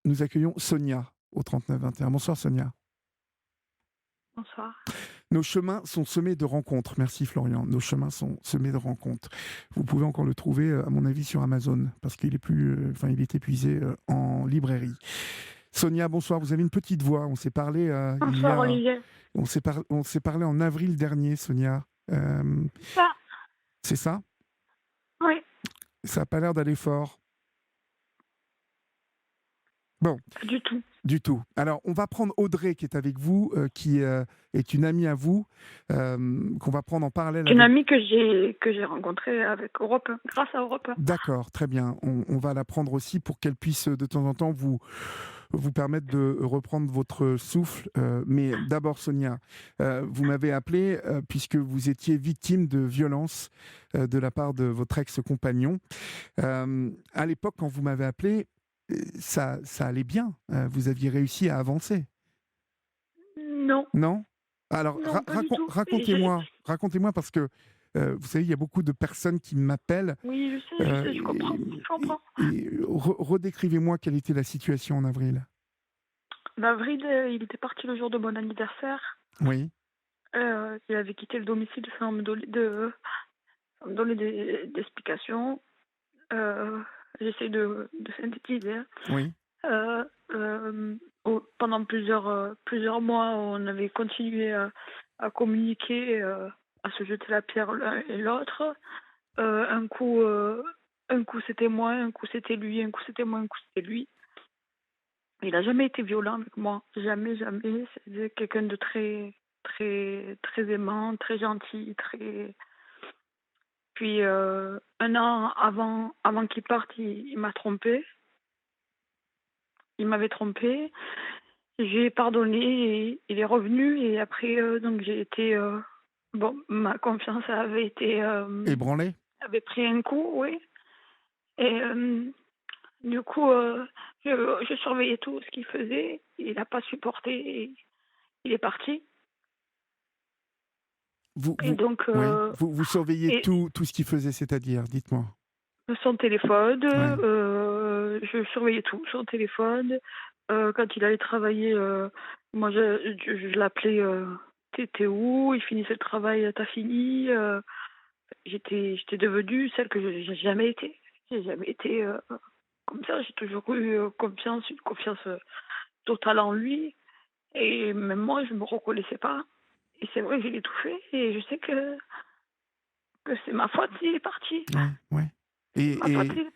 Nous accueillons Sonia au 39 21. Bonsoir Sonia. Bonsoir. Nos chemins sont semés de rencontres. Merci Florian. Nos chemins sont semés de rencontres. Vous pouvez encore le trouver, à mon avis, sur Amazon, parce qu'il est plus, il est épuisé en librairie. Sonia, bonsoir. Vous avez une petite voix. On s'est parlé il y Bonsoir a, Olivier. on s'est parlé en avril dernier, Sonia. Ça, C'est ça? oui, Ça a pas l'air d'aller fort. Bon. pas du tout. Du tout. Alors, on va prendre Audrey qui est avec vous, qui est une amie à vous, qu'on va prendre en parallèle Une avec. amie que j'ai rencontrée avec Europe 1, grâce à Europe 1. D'accord, très bien. On va la prendre aussi pour qu'elle puisse de temps en temps vous permettre de reprendre votre souffle. Mais d'abord, Sonia, vous m'avez appelé puisque vous étiez victime de violences de la part de votre ex-compagnon. À l'époque, quand vous m'avez appelé, ça allait bien. Vous aviez réussi à avancer. Non, Non? Alors, non, pas du tout. racontez-moi parce que, vous savez, il y a beaucoup de personnes qui m'appellent, Oui, je sais, je comprends. et Je comprends. redécrivez-moi quelle était la situation en avril? D'avril, il était parti le jour de mon anniversaire. Oui, Il avait quitté le domicile sans me donner des explications. J'essaie de synthétiser. oui, Euh, Pendant plusieurs mois, on avait continué à communiquer, à se jeter la pierre l'un et l'autre. Euh, un coup, euh, un coup c'était moi, un coup c'était lui, un coup c'était moi, un coup c'était lui. Il n'a jamais été violent avec moi, jamais, jamais. C'était quelqu'un de très, très, très aimant, très gentil, très. Puis un an avant qu'il parte, il m'a trompée. Il m'avait trompée. J'ai pardonné et il est revenu et après donc j'ai été bon, ma confiance ébranlé? avait pris un coup, oui. Et du coup je surveillais tout ce qu'il faisait, il n'a pas supporté et il est parti. Vous Et vous donc oui, vous surveillez et tout ce qu'il faisait, c'est-à-dire? Dites-moi. son téléphone, Ouais. je surveillais tout, son téléphone. Quand il allait travailler, moi je l'appelais, t'es où? Il finissait le travail, t'as fini? J'étais devenue celle que j'ai jamais été. J'ai jamais été comme ça. J'ai toujours eu une confiance totale en lui. Et même moi, je me reconnaissais pas. Et c'est vrai que je l'ai tout fait. Et je sais que c'est ma faute s'il est parti. Ouais, ouais. C'est ma faute. Et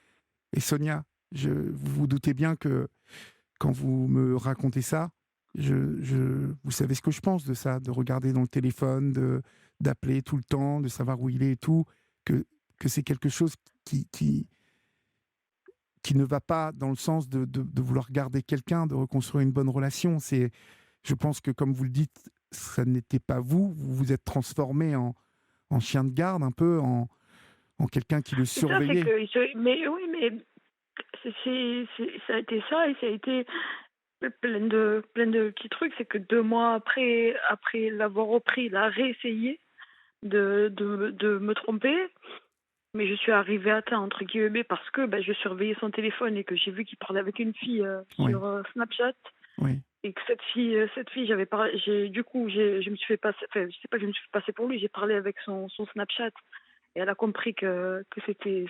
et Sonia, vous vous doutez bien que quand vous me racontez ça, vous savez ce que je pense de ça, de regarder dans le téléphone, d'appeler tout le temps, de savoir où il est et tout, que, que c'est quelque chose qui, qui, qui ne va pas dans le sens de vouloir garder quelqu'un, de reconstruire une bonne relation. Je pense que, comme vous le dites, ça n'était pas vous, vous vous êtes transformé en chien de garde, un peu, en quelqu'un qui le C'est ça, c'est surveillait. que. Mais oui, mais ça a été ça et ça a été plein de petits trucs. C'est que 2 mois après l'avoir repris, il a réessayé de me tromper. Mais je suis arrivée à temps, entre guillemets, parce que je surveillais son téléphone et que j'ai vu qu'il parlait avec une fille Oui, sur Snapchat. oui. Et que cette fille, j'avais parlé, du coup, je me suis fait passer, enfin, je sais pas, je me suis fait passer pour lui, j'ai parlé avec son Snapchat. Et elle a compris que Que c'était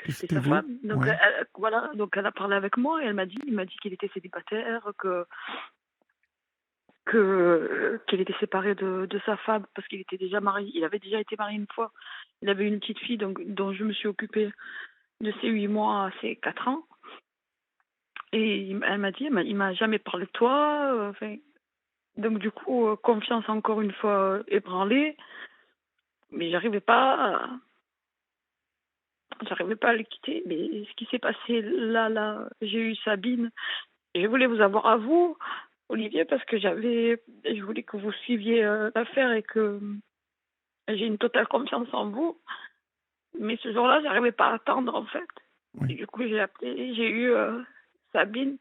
c'était sa vous. femme. Donc, Oui. voilà, donc elle a parlé avec moi et il m'a dit qu'il était célibataire, qu'il était séparé de sa femme parce qu'il était déjà marié. Il avait déjà été marié une fois. Il avait une petite fille dont je me suis occupée de ses 8 mois à ses 4 ans. Et elle m'a dit, il m'a jamais parlé de toi. Enfin, donc du coup, confiance encore une fois ébranlée. Mais j'arrivais pas à le quitter. Mais ce qui s'est passé là, j'ai eu Sabine. Et je voulais vous avoir à vous, Olivier, parce que je voulais que vous suiviez l'affaire et que j'ai une totale confiance en vous. Mais ce jour-là, j'arrivais pas à attendre, en fait. Et Oui. du coup, j'ai appelé, j'ai eu Sabine.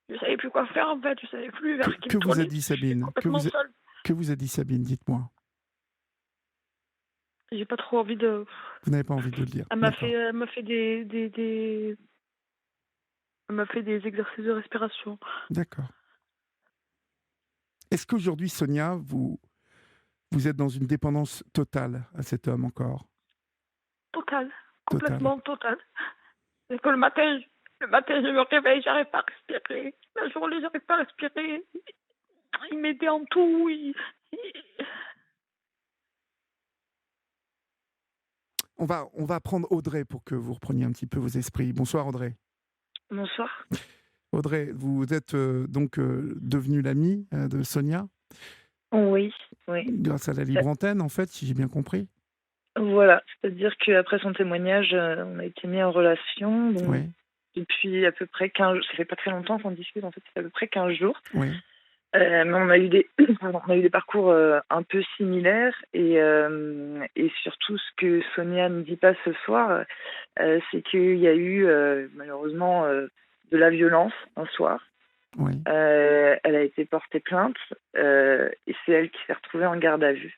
Je savais plus quoi faire, en fait. Je savais plus vers qui me Que vous a tourner. dit J'étais Sabine? complètement seule. Que vous a dit Sabine? Dites-moi. J'ai pas trop envie de. Vous n'avez pas envie de le dire. Elle m'a fait, D'accord. elle m'a fait des. Elle m'a fait des exercices de respiration. D'accord. Est-ce qu'aujourd'hui, Sonia, vous êtes dans une dépendance totale à cet homme encore? Totale, Totale. complètement totale. C'est que le matin, je me réveille, j'arrive pas à respirer. La journée, j'arrive pas à respirer. Il m'aidait en tout. On va prendre Audrey pour que vous repreniez un petit peu vos esprits. Bonsoir Audrey. Bonsoir. Audrey, vous êtes donc devenue l'amie de Sonia Oui, oui. grâce à la libre antenne, en fait, si j'ai bien compris. Voilà, c'est-à-dire qu'après son témoignage, on a été mis en relation. Donc, Oui, depuis à peu près 15 jours, ça fait pas très longtemps qu'on discute, en fait, ça fait à peu près 15 jours. oui, Mais on a eu des, pardon, on a eu des parcours un peu similaires et surtout ce que Sonia ne dit pas ce soir, c'est qu'il y a eu malheureusement de la violence un soir. oui. Elle a été portée plainte et c'est elle qui s'est retrouvée en garde à vue.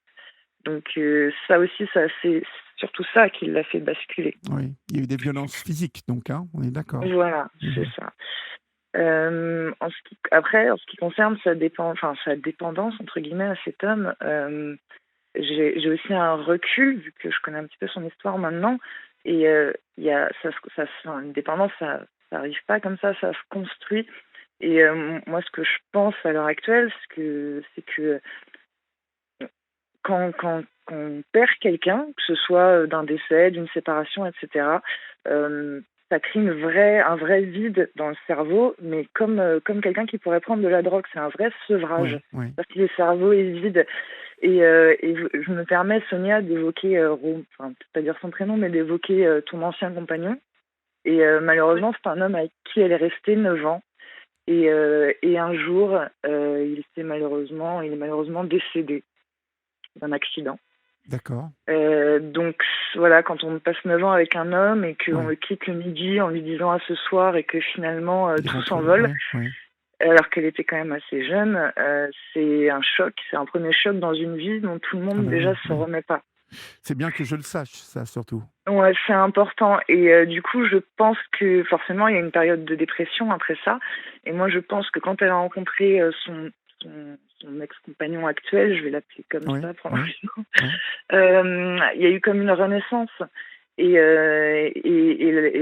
Donc ça aussi, c'est surtout ça qui l'a fait basculer. Oui, il y a eu des violences physiques, donc, hein, on est d'accord. Voilà, c'est ça. Après, en ce qui concerne sa dépendance entre guillemets à cet homme, j'ai aussi un recul vu que je connais un petit peu son histoire maintenant. Et il y a une dépendance, ça arrive pas comme ça se construit. Et moi, ce que je pense à l'heure actuelle, c'est que quand on perd quelqu'un, que ce soit d'un décès, d'une séparation, etc., ça crée un vrai vide dans le cerveau, mais comme quelqu'un qui pourrait prendre de la drogue, c'est un vrai sevrage. Oui, oui. Parce que le cerveau est vide. Et je me permets, Sonia, d'évoquer, peut-être pas dire son prénom, mais d'évoquer ton ancien compagnon. Et malheureusement, c'est un homme avec qui elle est restée 9 ans. Et un jour, il est malheureusement décédé d'un accident. D'accord. Donc voilà, quand on passe 9 ans avec un homme et qu'on Oui. le quitte le midi en lui disant à ce soir et que finalement Il tout rentre, s'envole, oui, oui. alors qu'elle était quand même assez jeune, c'est un choc, c'est un premier choc dans une vie dont tout le Ah monde ben déjà oui, se oui. remet pas. C'est bien que je le sache, ça, surtout. Ouais, c'est important. Et du coup, je pense que forcément, il y a une période de dépression après ça. Et moi, je pense que quand elle a rencontré son ex-compagnon actuel, je vais l'appeler comme Oui, ça pour oui, l'instant, oui. il y a eu comme une renaissance. Et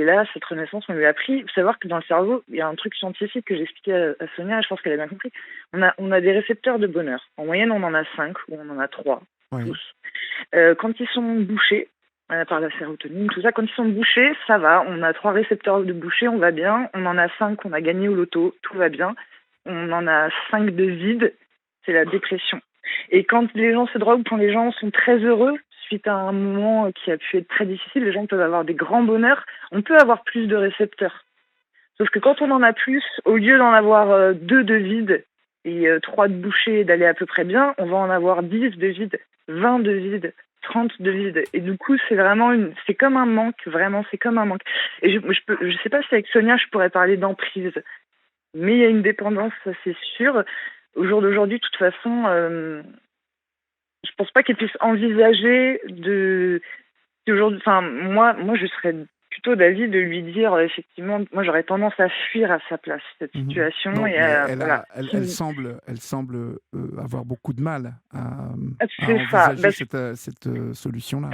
là, cette renaissance, on lui a appris. Il faut savoir que dans le cerveau, il y a un truc scientifique que j'expliquais à Sonia, je pense qu'elle a bien compris. On a des récepteurs de bonheur. En moyenne, on en a 5 ou on en a 3, Oui. tous. Quand ils sont bouchés, par la sérotonine, tout ça, quand ils sont bouchés, ça va. On a 3 récepteurs de bouchés, on va bien. On en a 5, on a gagné au loto, tout va bien. On en a 5 de vide, c'est la dépression. Et quand les gens se droguent, quand les gens sont très heureux, suite à un moment qui a pu être très difficile, les gens peuvent avoir des grands bonheurs. On peut avoir plus de récepteurs. Sauf que quand on en a plus, au lieu d'en avoir 2 de vide et 3 de bouchés et d'aller à peu près bien, on va en avoir 10 de vide, 20 de vide, 30 de vide. Et du coup, c'est comme un manque, vraiment, c'est comme un manque. Et je sais pas si avec Sonia, je pourrais parler d'emprise, mais il y a une dépendance, ça c'est sûr. Au jour d'aujourd'hui, de toute façon, je pense pas qu'elle puisse envisager moi, je serais plutôt d'avis de lui dire, effectivement, moi, j'aurais tendance à fuir à sa place, cette Mhm. situation. Non, Et mais voilà. elle semble avoir beaucoup de mal à C'est ça. envisager cette solution-là.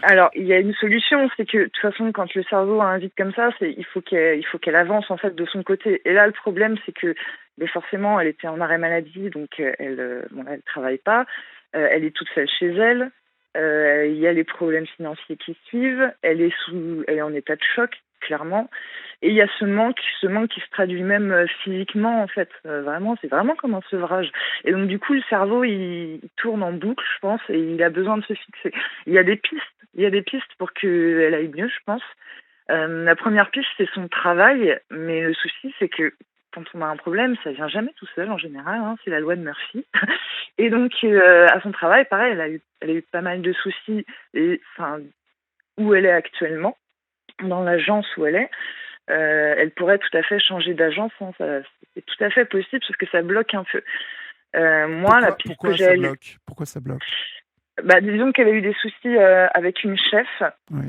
Alors, il y a une solution, c'est que, de toute façon, quand le cerveau a un vide comme ça, il faut qu'elle avance, en fait, de son côté. Et là, le problème, c'est que, mais forcément, elle était en arrêt maladie, donc elle travaille pas. Elle est toute seule chez elle. Il y a les problèmes financiers qui suivent. Elle est en état de choc, clairement. Et il y a ce manque qui se traduit même physiquement, en fait. Vraiment, c'est vraiment comme un sevrage. Et donc, du coup, le cerveau, il tourne en boucle, je pense, et il a besoin de se fixer. Il y a des pistes pour qu'elle aille mieux, je pense. La première piste, c'est son travail, mais le souci, c'est que quand on a un problème, ça vient jamais tout seul en général, hein, c'est la loi de Murphy. Et donc, à son travail, pareil, elle a eu pas mal de soucis, où elle est actuellement, dans l'agence où elle est. Elle pourrait tout à fait changer d'agence, hein, c'est tout à fait possible, sauf que ça bloque un peu. Moi, la piste que Pourquoi ça j'ai, bloque? Pourquoi ça bloque? disons qu'elle a eu des soucis avec une chef, Oui.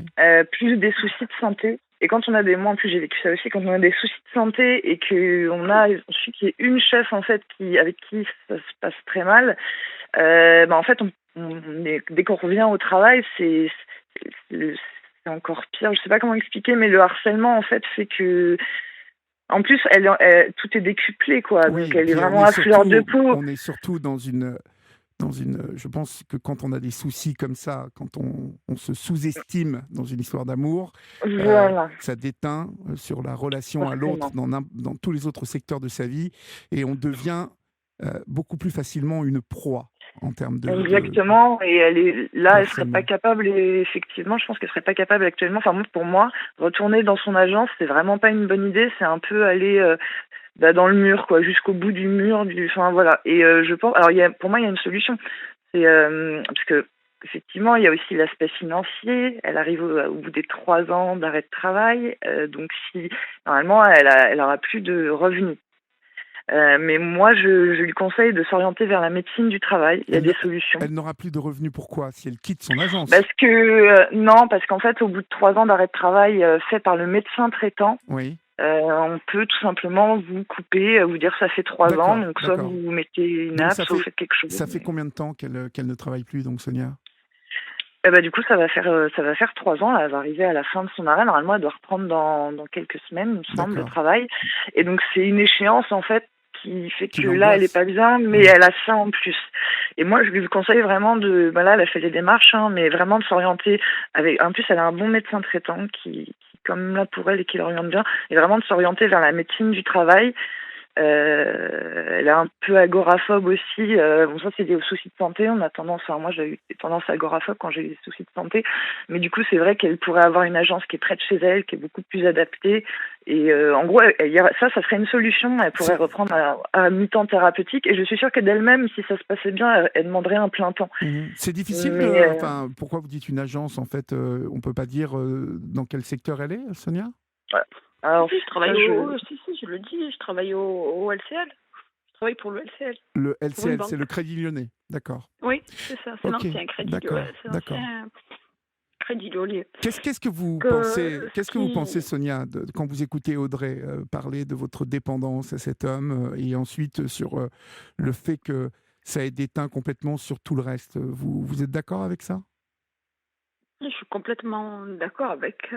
plus des soucis de santé. Et quand on a des, moi en plus j'ai vécu ça aussi, quand on a des soucis de santé et qu'on a ensuite qu'il y ait une chef en fait avec qui ça se passe très mal, en fait dès qu'on revient au travail, c'est encore pire. Je sais pas comment expliquer, mais le harcèlement en fait fait que en plus tout est décuplé quoi, Oui, donc et elle est puis vraiment à fleur de peau. on est surtout je pense que quand on a des soucis comme ça, quand on se sous-estime dans une histoire d'amour, Voilà, ça déteint sur la relation à l'autre forcément. dans tous les autres secteurs de sa vie, et on devient beaucoup plus facilement une proie en termes Exactement, et elle est de là, elle serait pas harcèlement. capable, et effectivement, je pense qu'elle serait pas capable actuellement. Enfin, pour moi, retourner dans son agence, c'est vraiment pas une bonne idée. C'est un peu aller dans le mur, quoi, jusqu'au bout du mur. Enfin voilà. Et je pense, alors pour moi, il y a une solution. C'est parce que effectivement, il y a aussi l'aspect financier. Elle arrive au bout des 3 ans d'arrêt de travail, donc si normalement, elle aura plus de revenus. Mais moi, je lui conseille de s'orienter vers la médecine du travail. Il y a Elle, ne- des solutions. Elle n'aura plus de revenus, pourquoi? Si elle quitte son agence? Parce que non, parce qu'en fait, au bout de 3 ans d'arrêt de travail fait par le médecin traitant, Oui, on peut tout simplement vous couper, vous dire ça fait 3 ans, d'accord, donc soit d'accord. vous mettez une Donc app, soit vous faites quelque chose. ça fait combien de temps qu'elle ne travaille plus, donc Sonia? Du coup, ça va faire 3 ans. Là, elle va arriver à la fin de son arrêt. Normalement, elle doit reprendre dans quelques semaines, il me semble, de D'accord. travail. Et donc, c'est une échéance en fait qui fait Qui que là, elle est l'angoisse? pas bien, mais Oui. elle a ça en plus. Et moi, je lui conseille vraiment là, elle a fait les démarches, hein, mais vraiment de s'orienter avec. En plus, elle a un bon médecin traitant qui comme là pour elle et qui l'oriente bien, et vraiment de s'orienter vers la médecine du travail. Elle est un peu agoraphobe aussi. Bon, ça, c'est lié aux soucis de santé. On a tendance, enfin, moi, j'ai eu des tendances agoraphobes quand j'ai eu des soucis de santé. Mais du coup, c'est vrai qu'elle pourrait avoir une agence qui est près de chez elle, qui est beaucoup plus adaptée. Et en gros, ça serait une solution. Elle pourrait C'est reprendre à mi-temps thérapeutique. Et je suis sûre que d'elle-même, si ça se passait bien, elle demanderait un plein temps. c'est difficile Mais enfin, pourquoi vous dites une agence, en fait, on peut pas dire dans quel secteur elle est, Sonia? ouais. Si, Alors, si, je travaille ça, si, je le dis, je travaille au LCL. Je travaille pour le LCL, Le pour une LCL, c'est banque. le Crédit Lyonnais. D'accord. Oui, c'est ça, c'est Ok, l'ancien crédit, d'accord, c'est d'accord. l'ancien crédit Lyonnais. Qu'est-ce Ce que vous pensez, qui, Sonia, quand vous écoutez Audrey parler de votre dépendance à cet homme et ensuite sur le fait que ça ait déteint complètement sur tout le reste? Vous êtes d'accord avec ça? je suis complètement d'accord avec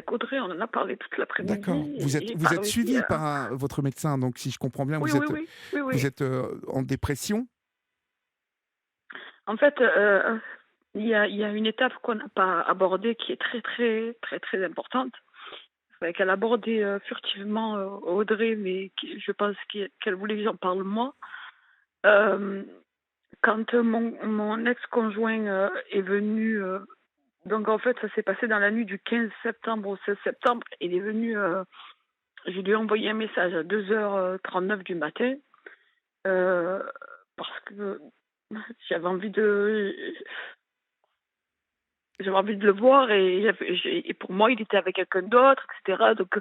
Audrey, on en a parlé toute D'accord. l'après-midi, et j'ai Vous pas êtes réussi suivi à... par votre médecin, donc si je comprends bien, Oui, oui, oui, oui, vous oui. êtes en dépression? En fait, il y a une étape qu'on n'a pas abordée qui est très, très, très, très importante. Ouais, qu'elle abordait furtivement Audrey, mais je pense qu'elle voulait que j'en parle moi. Euh, Quand mon ex-conjoint est venu, donc en fait ça s'est passé dans la nuit du 15 septembre au 16 septembre, il est venu, je lui ai envoyé un message à 2h39 du matin, euh, parce que j'avais envie de j'avais envie de le voir, et pour moi il était avec quelqu'un d'autre, etc. Donc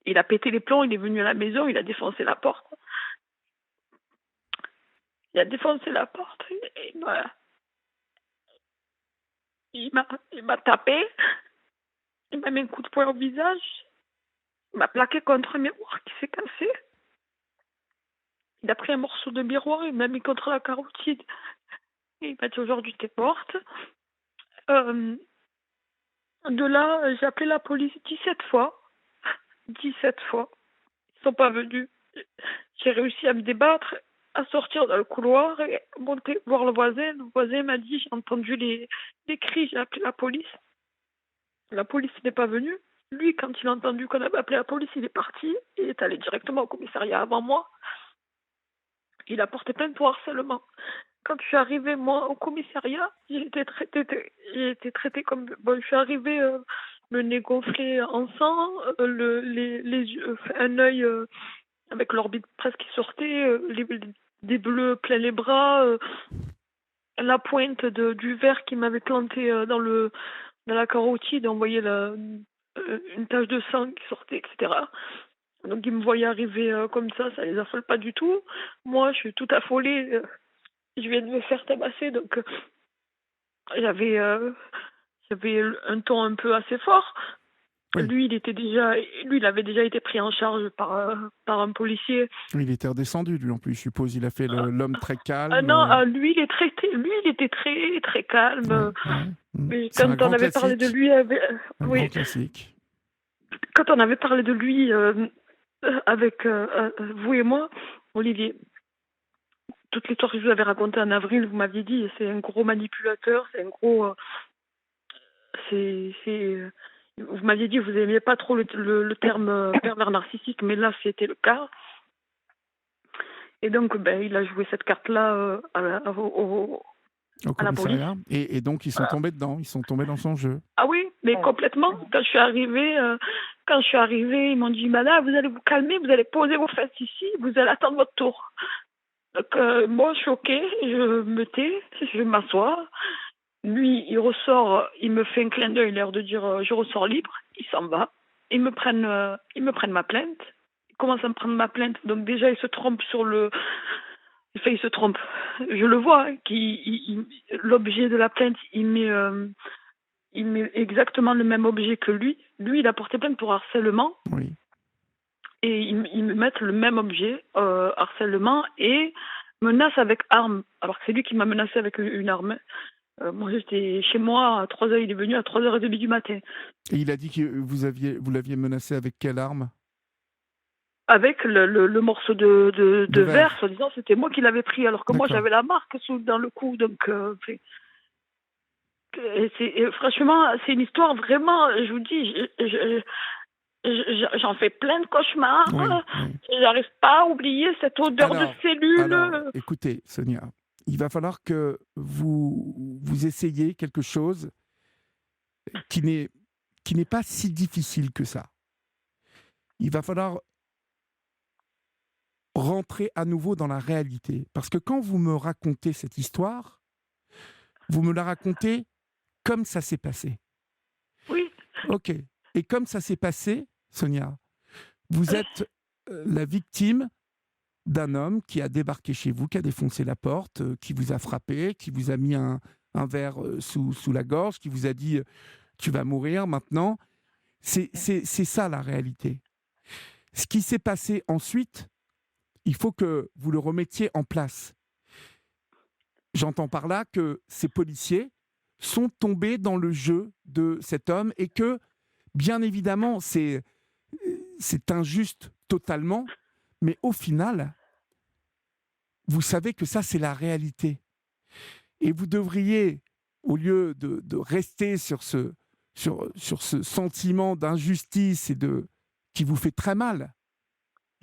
il a pété les plombs, il est venu à la maison, il a défoncé la porte. Il a défoncé la porte, et il m'a tapé, il m'a mis un coup de poing au visage, il m'a plaqué contre un miroir qui s'est cassé. Il a pris un morceau de miroir, il m'a mis contre la carotide. Et il m'a dit aujourd'hui t'es morte. Euh, de là, j'ai appelé la police 17 fois. 17 fois. Ils sont pas venus. J'ai réussi à me débattre, à sortir dans le couloir et monter voir le voisin. Le voisin m'a dit j'ai entendu les cris, j'ai appelé la police. La police n'est pas venue. Lui, quand il a entendu qu'on avait appelé la police, il est parti. Il est allé directement au commissariat avant moi. Il a porté plainte pour harcèlement. Quand je suis arrivée, moi, au commissariat, j'ai été traitée comme... Bon, je suis arrivée, le nez gonflé en sang, les yeux, un œil avec l'orbite presque qui sortait, des bleus plein les bras, la pointe du verre qui m'avait planté dans la carotide, on voyait une tache de sang qui sortait, etc. Donc ils me voyaient arriver comme ça les affole pas du tout. Moi, je suis toute affolée, je viens de me faire tabasser, donc j'avais j'avais un ton un peu assez fort. Oui. Lui, il avait déjà été pris en charge par un policier. Il était redescendu, lui, en plus, je suppose. Il a fait l'homme très calme. Non, lui, il était très, très calme. Ouais, ouais. Mais C'est un quand on grand avait parlé de classique. lui, Un grand oui, classique. quand on avait parlé de lui avec vous et moi, Olivier, toute l'histoire que je vous avais racontée en avril, vous m'aviez dit, c'est un gros manipulateur, c'est un gros, vous m'aviez dit, vous n'aimiez pas trop le terme pervers narcissique, mais là, c'était le cas. Et donc, il a joué cette carte-là Au à la police. commissariat. Et donc, ils sont Voilà. tombés dedans. Ils sont tombés dans son jeu. Ah oui, mais complètement. Quand je suis arrivée, ils m'ont dit, Madame, vous allez vous calmer, vous allez poser vos fesses ici, vous allez attendre votre tour. Donc, moi, choquée, je me tais, je m'assois. Lui, il ressort, il me fait un clin d'œil, l'air de dire, je ressors libre. Il s'en va. Ils me prennent ma plainte. Ils commencent à me prendre ma plainte. Donc déjà, ils se trompent sur le... Enfin, ils se trompent. Je le vois, hein, l'objet de la plainte, il met exactement le même objet que lui. Lui, il a porté plainte pour harcèlement. Oui. Et ils me mettent le même objet, harcèlement, et menace avec arme. Alors que c'est lui qui m'a menacé avec une arme. Moi, j'étais chez moi à 3h, il est venu à 3h30 du matin. Et il a dit que vous l'aviez menacé avec quelle arme? Avec le morceau de De verre, verre. soi-disant, c'était moi qui l'avais pris, alors que moi, D'accord. j'avais la marque dans le cou. Donc, et franchement, c'est une histoire vraiment, je vous dis, j'en fais plein de cauchemars. Oui, oui. J'arrive pas à oublier cette odeur de cellules. Alors, écoutez, Sonia, il va falloir que vous essayiez quelque chose qui n'est pas si difficile que ça. Il va falloir rentrer à nouveau dans la réalité. Parce que quand vous me racontez cette histoire, vous me la racontez comme ça s'est passé. Oui. Ok. Et comme ça s'est passé, Sonia, vous êtes la victime d'un homme qui a débarqué chez vous, qui a défoncé la porte, qui vous a frappé, qui vous a mis un verre sous la gorge, qui vous a dit tu vas mourir maintenant. C'est ça la réalité. Ce qui s'est passé ensuite, il faut que vous le remettiez en place. J'entends par là que ces policiers sont tombés dans le jeu de cet homme et que, bien évidemment, c'est injuste totalement, mais au final, vous savez que ça, c'est la réalité. Et vous devriez, au lieu de rester sur ce sentiment d'injustice et qui vous fait très mal,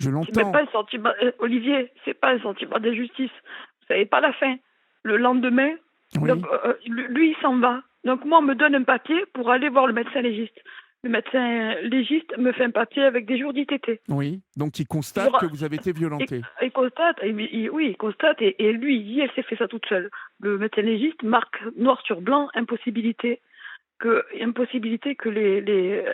je l'entends. C'est même pas un sentiment, Olivier, c'est pas un sentiment d'injustice. Vous savez pas la fin. Le lendemain, Oui. donc, lui, il s'en va. Donc moi, on me donne un papier pour aller voir le médecin légiste. Le médecin légiste me fait un papier avec des jours d'ITT. Oui, donc il constate que vous avez été violenté. Il constate, oui, il constate, et lui, il dit, elle s'est fait ça toute seule. Le médecin légiste marque noir sur blanc, impossibilité que les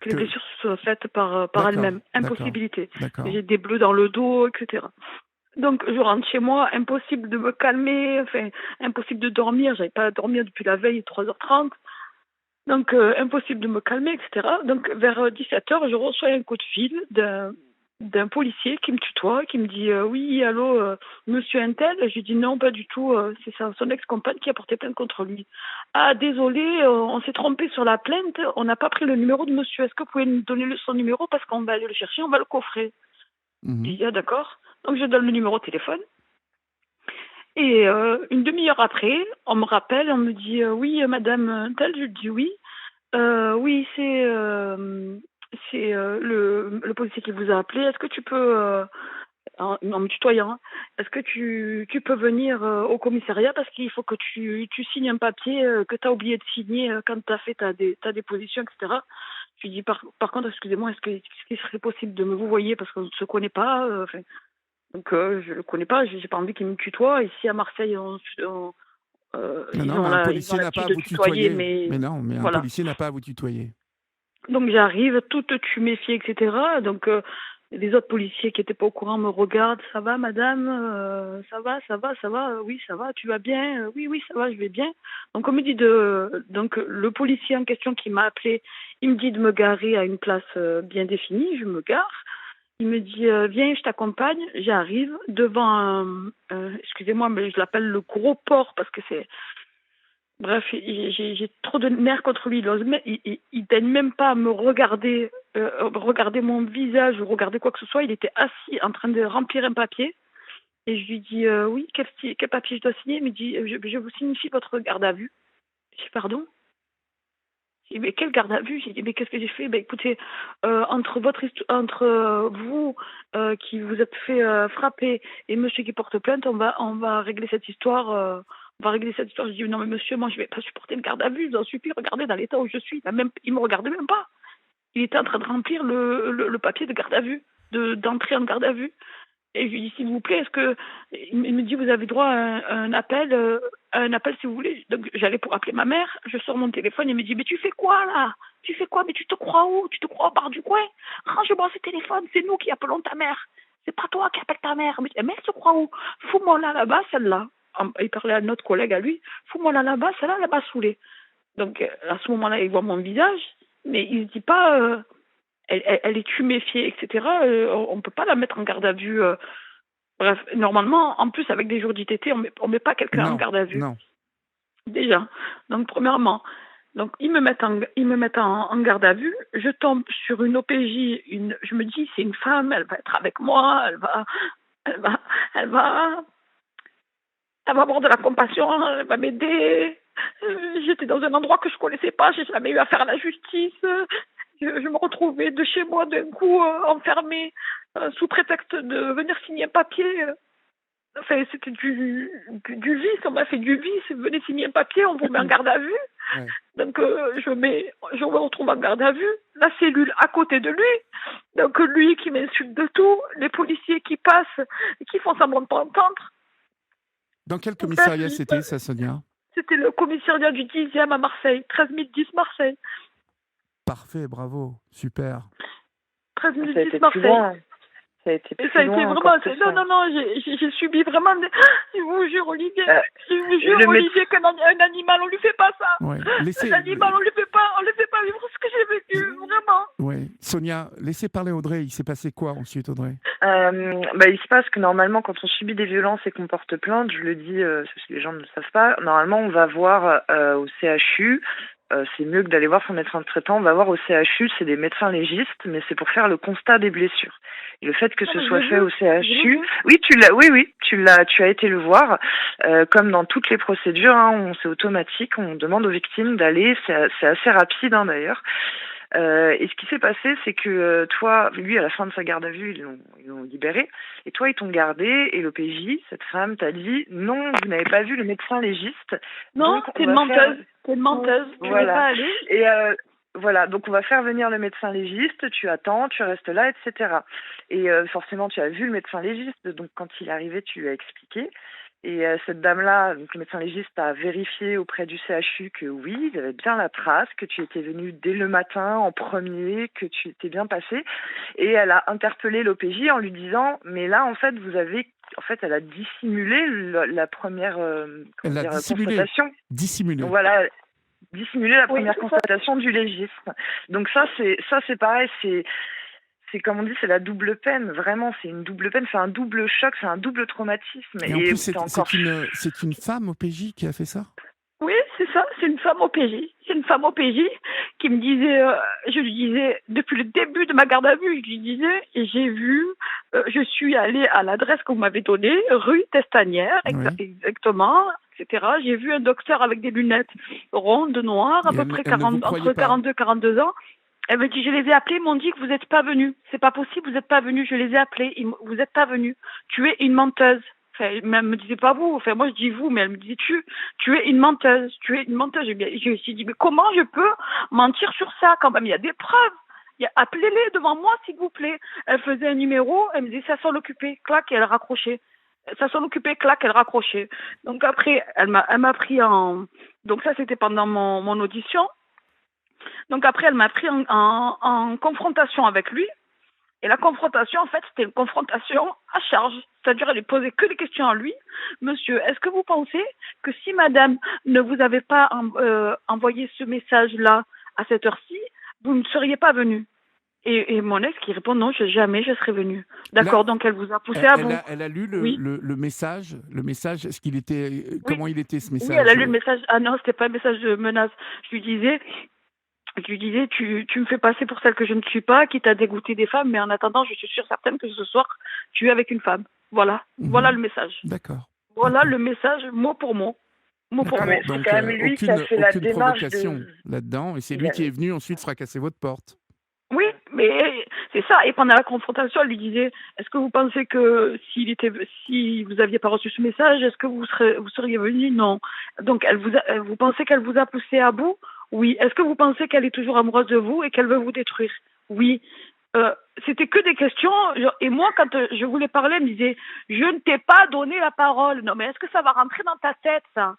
blessures soient faites par elles-mêmes. Impossibilité. D'accord. J'ai des bleus dans le dos, etc. Donc, je rentre chez moi, impossible de me calmer, enfin, impossible de dormir. J'avais pas à dormir depuis la veille, 3h30. Donc, impossible de me calmer, etc. Donc, vers 17h, je reçois un coup de fil d'un policier qui me tutoie, qui me dit oui, allô, monsieur Intel. Je dis non, pas du tout, c'est son ex-compagne qui a porté plainte contre lui. Ah, désolé, on s'est trompé sur la plainte, on n'a pas pris le numéro de monsieur. Est-ce que vous pouvez nous donner son numéro parce qu'on va aller le chercher, on va le coffrer. Je dis ah, d'accord. Donc, je donne le numéro de téléphone. Et une demi-heure après, on me rappelle, on me dit oui, madame Intel. Je dis oui. Oui, c'est le policier qui vous a appelé. Est-ce que tu peux, en me tutoyant, hein, est-ce que tu peux venir au commissariat parce qu'il faut que tu signes un papier que tu as oublié de signer quand tu as fait ta déposition, etc. Je lui dis par contre, excusez-moi, est-ce qu'il serait possible de me vous voyez parce qu'on ne se connaît pas, donc je le connais pas, j'ai pas envie qu'il me tutoie. Ici à Marseille, Non, un policier n'a pas à vous tutoyer. Mais non, mais voilà. Un policier n'a pas à vous tutoyer. Donc j'arrive, toute tuméfiée, etc. Donc Les autres policiers qui étaient pas au courant me regardent. Ça va, madame? Ça va, ça va, ça va? Oui, ça va. Tu vas bien? Oui, oui, ça va, je vais bien. Donc on me dit donc le policier en question qui m'a appelé, il me dit de me garer à une place bien définie. Je me gare. Il me dit viens, je t'accompagne. J'arrive devant excusez-moi, mais je l'appelle le gros porc parce que c'est bref, j'ai trop de nerfs contre lui. Il daigne même pas me regarder, regarder mon visage ou regarder quoi que ce soit. Il était assis en train de remplir un papier. Et je lui dis oui, quel papier je dois signer? Il me dit je vous signifie votre garde à vue. Je dis pardon? J'ai dit mais quelle garde à vue? J'ai dit mais qu'est-ce que j'ai fait? Ben écoutez, entre vous qui vous êtes fait frapper et monsieur qui porte plainte, on va régler cette histoire. On va régler cette histoire. Je dis non mais monsieur, moi je vais pas supporter une garde à vue. J'en suis plus. Regardez dans l'état où je suis. Il me regardait même pas. Il était en train de remplir le papier de garde à vue, d'entrée en garde à vue. Et je lui dis, s'il vous plaît, est-ce que... Il me dit, vous avez droit à un appel si vous voulez. Donc, j'allais pour appeler ma mère. Je sors mon téléphone. Il me dit, mais tu fais quoi, là? Tu fais quoi? Mais tu te crois où? Tu te crois au bar du coin? Range-moi ce téléphone. C'est nous qui appelons ta mère. C'est pas toi qui appelle ta mère. Mais elle se croit où? Fous-moi là-bas, celle-là. Il parlait à notre collègue, à lui. Fous-moi là-bas, celle-là, elle m'a saoulée. Donc, à ce moment-là, il voit mon visage. Mais il se dit pas... Elle est tuméfiée, etc. On ne peut pas la mettre en garde à vue. Bref, normalement, en plus, avec des jours d'ITT, on met pas quelqu'un en garde à vue. Non. Déjà. Donc, premièrement, donc, ils me mettent en garde à vue. Je tombe sur une OPJ. Je me dis, c'est une femme, elle va être avec moi, elle va avoir de la compassion, elle va m'aider. J'étais dans un endroit que je connaissais pas, j'ai jamais eu affaire à la justice. Je me retrouvais de chez moi d'un coup enfermée sous prétexte de venir signer un papier. Enfin, c'était du vice, on m'a fait du vice. Venez signer un papier, on vous met en garde à vue. Ouais. Donc je me retrouve en garde à vue, la cellule à côté de lui. Donc lui qui m'insulte de tout, les policiers qui passent et qui font semblant de pas entendre. Dans quel commissariat c'était ça, Sonia? C'était le commissariat du 10e à Marseille, 13 010 Marseille. Parfait, bravo, super. 13 010 Marseille. Ça a été plus ça a été loin, vraiment... Non, j'ai subi vraiment... Je vous jure, Olivier, qu'un animal, on lui fait pas ça. Ouais. Un animal, on lui fait pas vivre ce que j'ai vécu, vraiment. Oui. Sonia, laissez parler Audrey. Il s'est passé quoi ensuite, Audrey? Il se passe que normalement, quand on subit des violences et qu'on porte plainte, je le dis, parce que les gens ne le savent pas, normalement, on va voir au CHU. C'est mieux que d'aller voir son médecin traitant. On va voir au CHU, c'est des médecins légistes, mais c'est pour faire le constat des blessures. Et le fait que ce soit fait au CHU, oui, tu as été le voir. Comme dans toutes les procédures, c'est automatique. On demande aux victimes d'aller. C'est assez rapide, d'ailleurs. Et ce qui s'est passé, c'est que toi, lui, à la fin de sa garde à vue, ils l'ont libéré. Et toi, ils t'ont gardé. Et l'OPJ, cette femme, t'a dit non, vous n'avez pas vu le médecin légiste. Non, t'es une menteuse. T'es une menteuse. Voilà. Pas aller. Et voilà, donc on va faire venir le médecin légiste. Tu attends, tu restes là, etc. Et forcément, tu as vu le médecin légiste. Donc quand il est arrivé, tu lui as expliqué. Et cette dame-là, donc le médecin légiste, a vérifié auprès du CHU que oui, il y avait bien la trace, que tu étais venue dès le matin en premier, que tu étais bien passé. Et elle a interpellé l'OPJ en lui disant, mais là, en fait, elle a dissimulé la première constatation. Dissimulé. Voilà, dissimuler la première constatation du légiste. Donc ça, c'est pareil, c'est comme on dit, c'est la double peine. Vraiment, c'est une double peine, c'est un double choc, c'est un double traumatisme. Et en plus, c'est une femme OPJ qui a fait ça? Oui, c'est ça, c'est une femme OPJ. C'est une femme OPJ qui me disait, je lui disais, depuis le début de ma garde à vue, je lui disais, et j'ai vu, je suis allée à l'adresse que vous m'avez donnée, rue Testanière, exactement, etc. J'ai vu un docteur avec des lunettes rondes, noires, à peu près entre 42 et 42 ans. Elle me dit, je les ai appelés, ils m'ont dit que vous n'êtes pas venus. C'est pas possible, vous n'êtes pas venus. Je les ai appelés, vous n'êtes pas venus. Tu es une menteuse. Enfin, elle me disait pas vous. Enfin, moi je dis vous, mais elle me disait tu es une menteuse. Tu es une menteuse. Je me suis dit, mais comment je peux mentir sur ça quand même? Il y a des preuves. Appelez-les devant moi, s'il vous plaît. Elle faisait un numéro, elle me disait ça s'en occupait, clac, et elle raccrochait. Ça s'en occupait, clac, elle raccrochait. Donc après, elle m'a pris en... Donc ça, c'était pendant mon audition. Donc après, elle m'a pris en confrontation avec lui. Et la confrontation, en fait, c'était une confrontation à charge. C'est-à-dire, elle ne posait que des questions à lui. Monsieur, est-ce que vous pensez que si madame ne vous avait pas envoyé ce message-là à cette heure-ci, vous ne seriez pas venu? Et mon ex qui répond non, jamais je serais venue. D'accord, donc elle vous a poussé à bout. Elle a lu Oui, le message. Le message, est-ce qu'il était, oui, comment il était ce oui, message? elle a lu le message. Ah non, c'était pas un message de menace. Je lui disais, tu me fais passer pour celle que je ne suis pas, qui t'a dégoûté des femmes, mais en attendant, je suis sûre certaine que ce soir, tu es avec une femme. Voilà, voilà le message. D'accord. Voilà D'accord. le message, mot pour mot. Mot pour Non, mot. mais c'est Donc, quand même lui qui a fait la aucune démarche provocation de. là-dedans, et c'est lui qui est venu ensuite fracasser votre porte. Oui, mais c'est ça. Et pendant la confrontation, elle lui disait, est-ce que vous pensez que si vous aviez pas reçu ce message, est-ce que vous seriez venu? Non. Donc, vous pensez qu'elle vous a poussé à bout? Oui. Est-ce que vous pensez qu'elle est toujours amoureuse de vous et qu'elle veut vous détruire? Oui. C'était que des questions. Et moi, quand je voulais parler, elle me disait, je ne t'ai pas donné la parole. Non, mais est-ce que ça va rentrer dans ta tête, ça?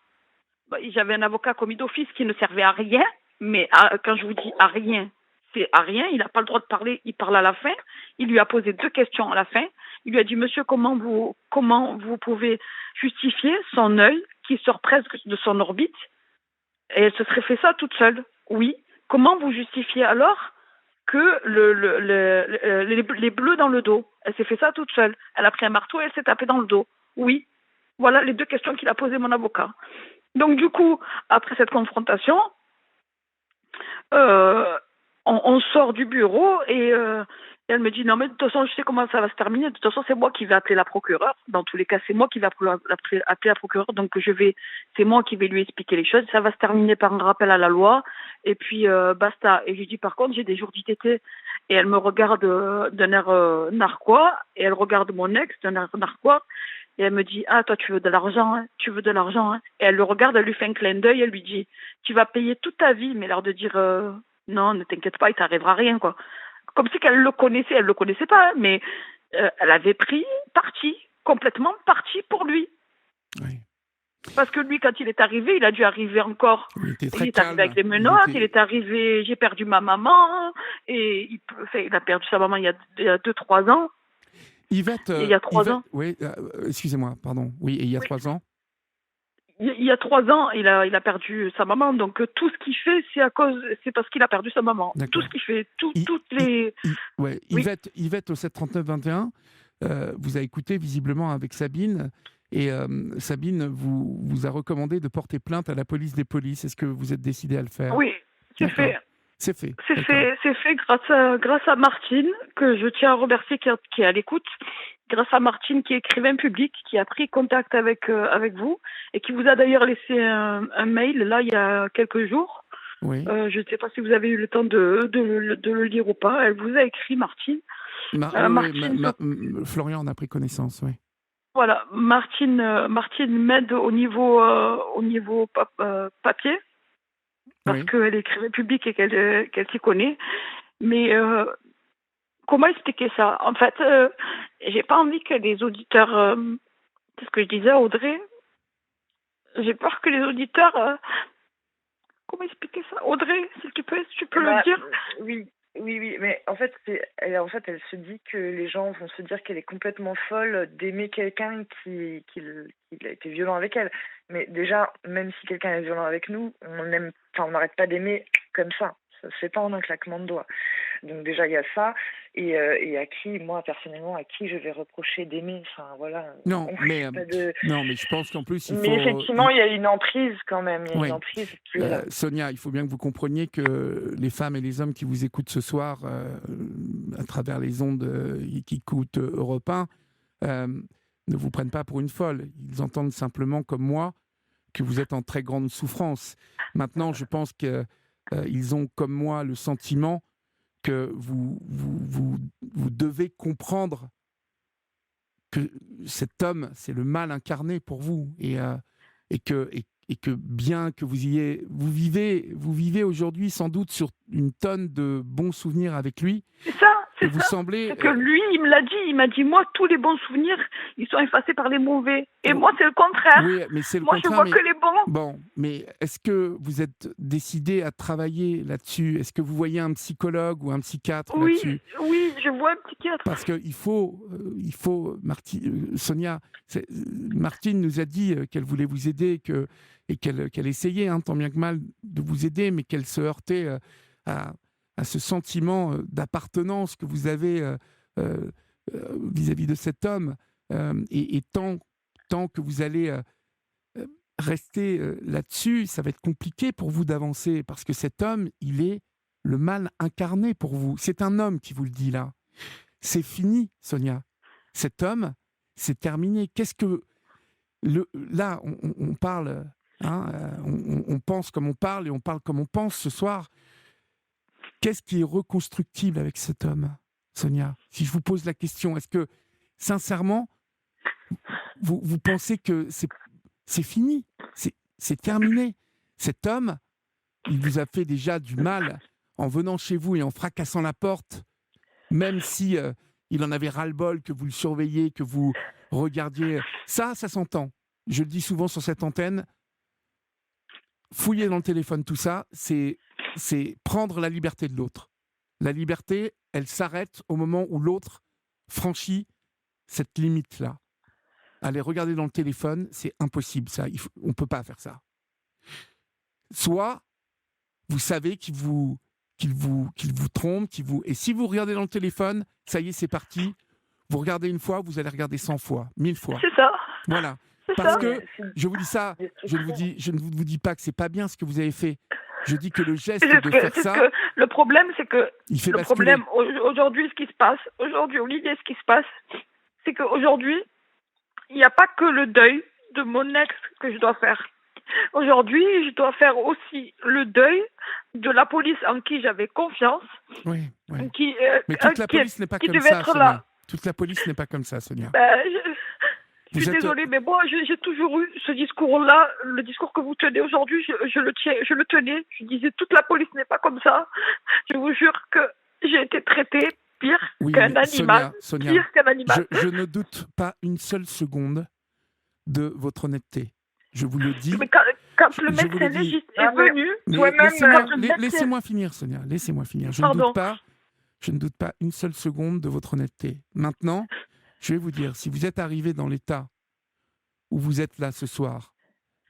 J'avais un avocat commis d'office qui ne servait à rien, mais quand je vous dis à rien, c'est à rien, il n'a pas le droit de parler, il parle à la fin. Il lui a posé 2 questions à la fin. Il lui a dit, monsieur, comment vous pouvez justifier son œil qui sort presque de son orbite? Et elle se serait fait ça toute seule. Oui. Comment vous justifiez alors que les bleus dans le dos? Elle s'est fait ça toute seule. Elle a pris un marteau et elle s'est tapée dans le dos. Oui. Voilà les 2 questions qu'il a posées mon avocat. Donc du coup, après cette confrontation, on sort du bureau et elle me dit non mais de toute façon je sais comment ça va se terminer, de toute façon c'est moi qui vais appeler la procureure, dans tous les cas c'est moi qui vais appeler la procureure, donc c'est moi qui vais lui expliquer les choses, ça va se terminer par un rappel à la loi et puis basta. Et je lui dis par contre j'ai des jours d'ITT et elle me regarde d'un air narquois et elle regarde mon ex d'un air narquois. Et elle me dit, ah, toi, tu veux de l'argent, hein, tu veux de l'argent. Hein. Et elle le regarde, elle lui fait un clin d'œil, elle lui dit, tu vas payer toute ta vie, mais l'air de dire, non, ne t'inquiète pas, il t'arrivera rien, quoi. Comme si qu'elle le connaissait, elle le connaissait pas, hein, mais elle avait pris parti, complètement parti pour lui. Oui. Parce que lui, quand il est arrivé, il a dû arriver encore. Il était Il très est arrivé calme. avec les menottes, il est arrivé, j'ai perdu ma maman, et il a perdu sa maman il y a 2-3 ans. Yvette, Il y a 3 ans. Oui, excusez-moi, pardon. Oui, et il y a Oui. 3 ans. Il y a 3 ans, il a perdu sa maman. Donc tout ce qu'il fait, c'est parce qu'il a perdu sa maman. D'accord. Tout ce qu'il fait, Ouais. Oui. Yvette au 739-21, vous avez écouté visiblement avec Sabine, et Sabine vous a recommandé de porter plainte à la police des polices. Est-ce que vous êtes décidé à le faire? Oui, c'est D'accord. fait. C'est fait. C'est fait grâce à Martine, que je tiens à remercier, qui est à l'écoute. Grâce à Martine, qui est écrivain public, qui a pris contact avec vous et qui vous a d'ailleurs laissé un mail là il y a quelques jours. Oui. Je ne sais pas si vous avez eu le temps de le lire ou pas. Elle vous a écrit, Martine. Florian en a pris connaissance, oui. Voilà, Martine m'aide au niveau papier. Parce qu'elle est écrivain public et qu'elle s'y connaît. Mais comment expliquer ça? En fait, j'ai pas envie que les auditeurs... c'est ce que je disais à Audrey. J'ai peur que les auditeurs... comment expliquer ça? Audrey, si tu peux le dire. Oui, mais en fait, elle se dit que les gens vont se dire qu'elle est complètement folle d'aimer quelqu'un qui a été violent avec elle. Mais déjà, même si quelqu'un est violent avec nous, on n'arrête pas d'aimer comme ça. Ça se fait pas en un claquement de doigts. Donc déjà, il y a ça. Et à qui, moi, personnellement, à qui je vais reprocher d'aimer? Enfin, voilà. Non, mais je pense qu'en plus, Mais effectivement, il y a une emprise quand même. Il y a une emprise qui est là. Sonia, il faut bien que vous compreniez que les femmes et les hommes qui vous écoutent ce soir à travers les ondes qui écoutent Europe 1 ne vous prennent pas pour une folle. Ils entendent simplement, comme moi, que vous êtes en très grande souffrance. Maintenant, je pense qu'ils ont, comme moi, le sentiment que vous devez comprendre que cet homme, c'est le mal incarné pour vous, et que bien que vous vivez aujourd'hui sans doute sur une tonne de bons souvenirs avec lui. Et vous semblez... C'est que lui, il me l'a dit. Il m'a dit, moi, tous les bons souvenirs, ils sont effacés par les mauvais. Et moi, c'est le contraire. Oui, mais c'est le moi, contraire. je vois que les bons. Bon, mais est-ce que vous êtes décidé à travailler là-dessus? Est-ce que vous voyez un psychologue ou un psychiatre là-dessus? Oui, je vois un psychiatre. Parce qu'il faut, Sonia, Martine nous a dit qu'elle voulait vous aider et qu'elle essayait, tant bien que mal, de vous aider, mais qu'elle se heurtait à ce sentiment d'appartenance que vous avez vis-à-vis de cet homme. Et tant que vous allez rester là-dessus, ça va être compliqué pour vous d'avancer, parce que cet homme, il est le mal incarné pour vous. C'est un homme qui vous le dit là. C'est fini, Sonia. Cet homme, c'est terminé. Qu'est-ce que... Là, on parle, on pense comme on parle et on parle comme on pense ce soir. Qu'est-ce qui est reconstructible avec cet homme, Sonia? Si je vous pose la question, est-ce que, sincèrement, vous pensez que c'est fini, c'est terminé? Cet homme, il vous a fait déjà du mal en venant chez vous et en fracassant la porte, même si il en avait ras-le-bol que vous le surveilliez, que vous regardiez. Ça s'entend. Je le dis souvent sur cette antenne. Fouiller dans le téléphone, tout ça, c'est prendre la liberté de l'autre. La liberté, elle s'arrête au moment où l'autre franchit cette limite-là. Aller regarder dans le téléphone, c'est impossible, ça. On ne peut pas faire ça. Soit, vous savez qu'il vous trompe, et si vous regardez dans le téléphone, ça y est, c'est parti. Vous regardez une fois, vous allez regarder 100 fois, 1000 fois. C'est ça. Voilà. Parce que, je vous dis ça, je ne vous dis pas que c'est pas bien ce que vous avez fait. Je dis que le geste de faire ça... Le problème, c'est que... Il fait le basculer. problème, aujourd'hui, ce qui se passe, aujourd'hui, Olivier, ce qui se passe, c'est qu'aujourd'hui, il n'y a pas que le deuil de mon ex que je dois faire. Aujourd'hui, je dois faire aussi le deuil de la police en qui j'avais confiance. Oui. Qui, mais toute la police n'est pas comme ça, Sonia. Toute la police n'est pas comme ça, Sonia. Je suis désolée, mais moi, j'ai toujours eu ce discours-là, le discours que vous tenez aujourd'hui, je le tenais. Je disais, toute la police n'est pas comme ça. Je vous jure que j'ai été traitée pire qu'un animal. Sonia, pire qu'un animal. Je ne doute pas une seule seconde de votre honnêteté. Je vous le dis. Mais quand le médecin légiste est venu, laissez-moi finir, Sonia. Laissez-moi finir. Je ne doute pas une seule seconde de votre honnêteté. Maintenant, je vais vous dire, si vous êtes arrivé dans l'état où vous êtes là ce soir,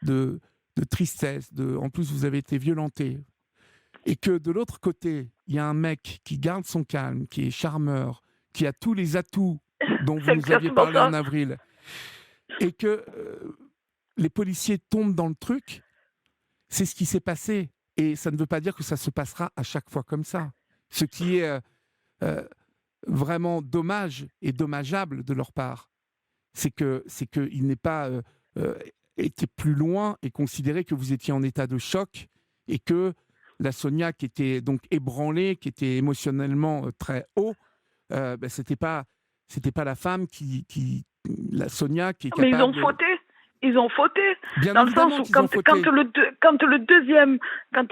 de tristesse, en plus vous avez été violenté, et que de l'autre côté, il y a un mec qui garde son calme, qui est charmeur, qui a tous les atouts dont vous nous aviez parlé en avril, et que les policiers tombent dans le truc, c'est ce qui s'est passé. Et ça ne veut pas dire que ça se passera à chaque fois comme ça. Ce qui est vraiment dommage et dommageable de leur part, c'est qu'il n'ait pas été plus loin et considéré que vous étiez en état de choc et que la Sonia qui était donc ébranlée, qui était émotionnellement très haut, c'était pas la femme la Sonia qui est capable. Mais ils ont fauté. Bien dans le sens où quand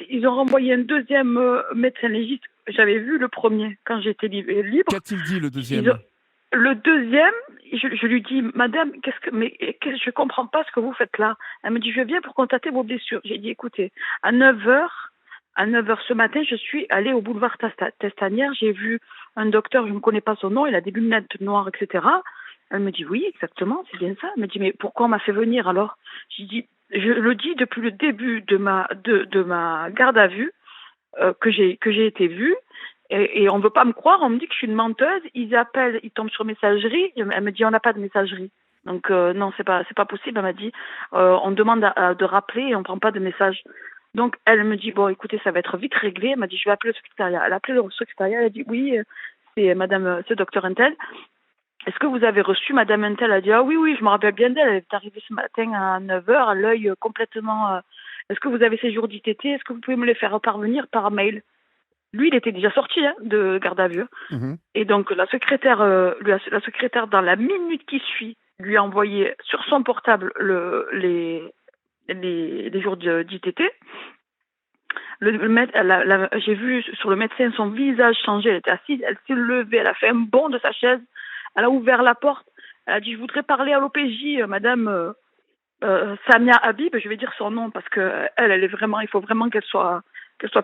ils ont renvoyé un deuxième médecin légiste, j'avais vu le premier quand j'étais libre. Qu'a-t-il dit le deuxième? Le deuxième, je lui dis, madame, je comprends pas ce que vous faites là. Elle me dit, je viens pour constater vos blessures. J'ai dit, écoutez, à 9h ce matin, je suis allée au boulevard Testanière, j'ai vu un docteur, je ne connais pas son nom, il a des lunettes noires, etc. Elle me dit, oui, exactement, c'est bien ça. Elle me dit, mais pourquoi on m'a fait venir alors? J'ai dit, je le dis depuis le début de ma garde à vue, que j'ai été vue, et on ne veut pas me croire, on me dit que je suis une menteuse, ils appellent, ils tombent sur messagerie, elle me dit, on n'a pas de messagerie. Donc non, c'est pas possible, elle m'a dit, on demande de rappeler et on ne prend pas de message. Donc elle me dit, bon écoutez, ça va être vite réglé. Elle m'a dit, je vais appeler le secrétariat. Elle a appelé le secrétariat, elle a dit, oui, c'est docteur Intel. Est-ce que vous avez reçu Madame Intel? Elle a dit, ah oui, je me rappelle bien d'elle, elle est arrivée ce matin à 9h, à l'œil complètement... Est-ce que vous avez ces jours d'ITT? Est-ce que vous pouvez me les faire parvenir par mail? Lui, il était déjà sorti de garde à vue. Mmh. Et donc, la secrétaire, dans la minute qui suit, lui a envoyé sur son portable les jours d'ITT. J'ai vu sur le médecin son visage changer. Elle était assise, elle s'est levée, elle a fait un bond de sa chaise, elle a ouvert la porte, elle a dit je voudrais parler à l'OPJ, madame Samia Habib, je vais dire son nom parce que elle est vraiment, il faut vraiment qu'elle soit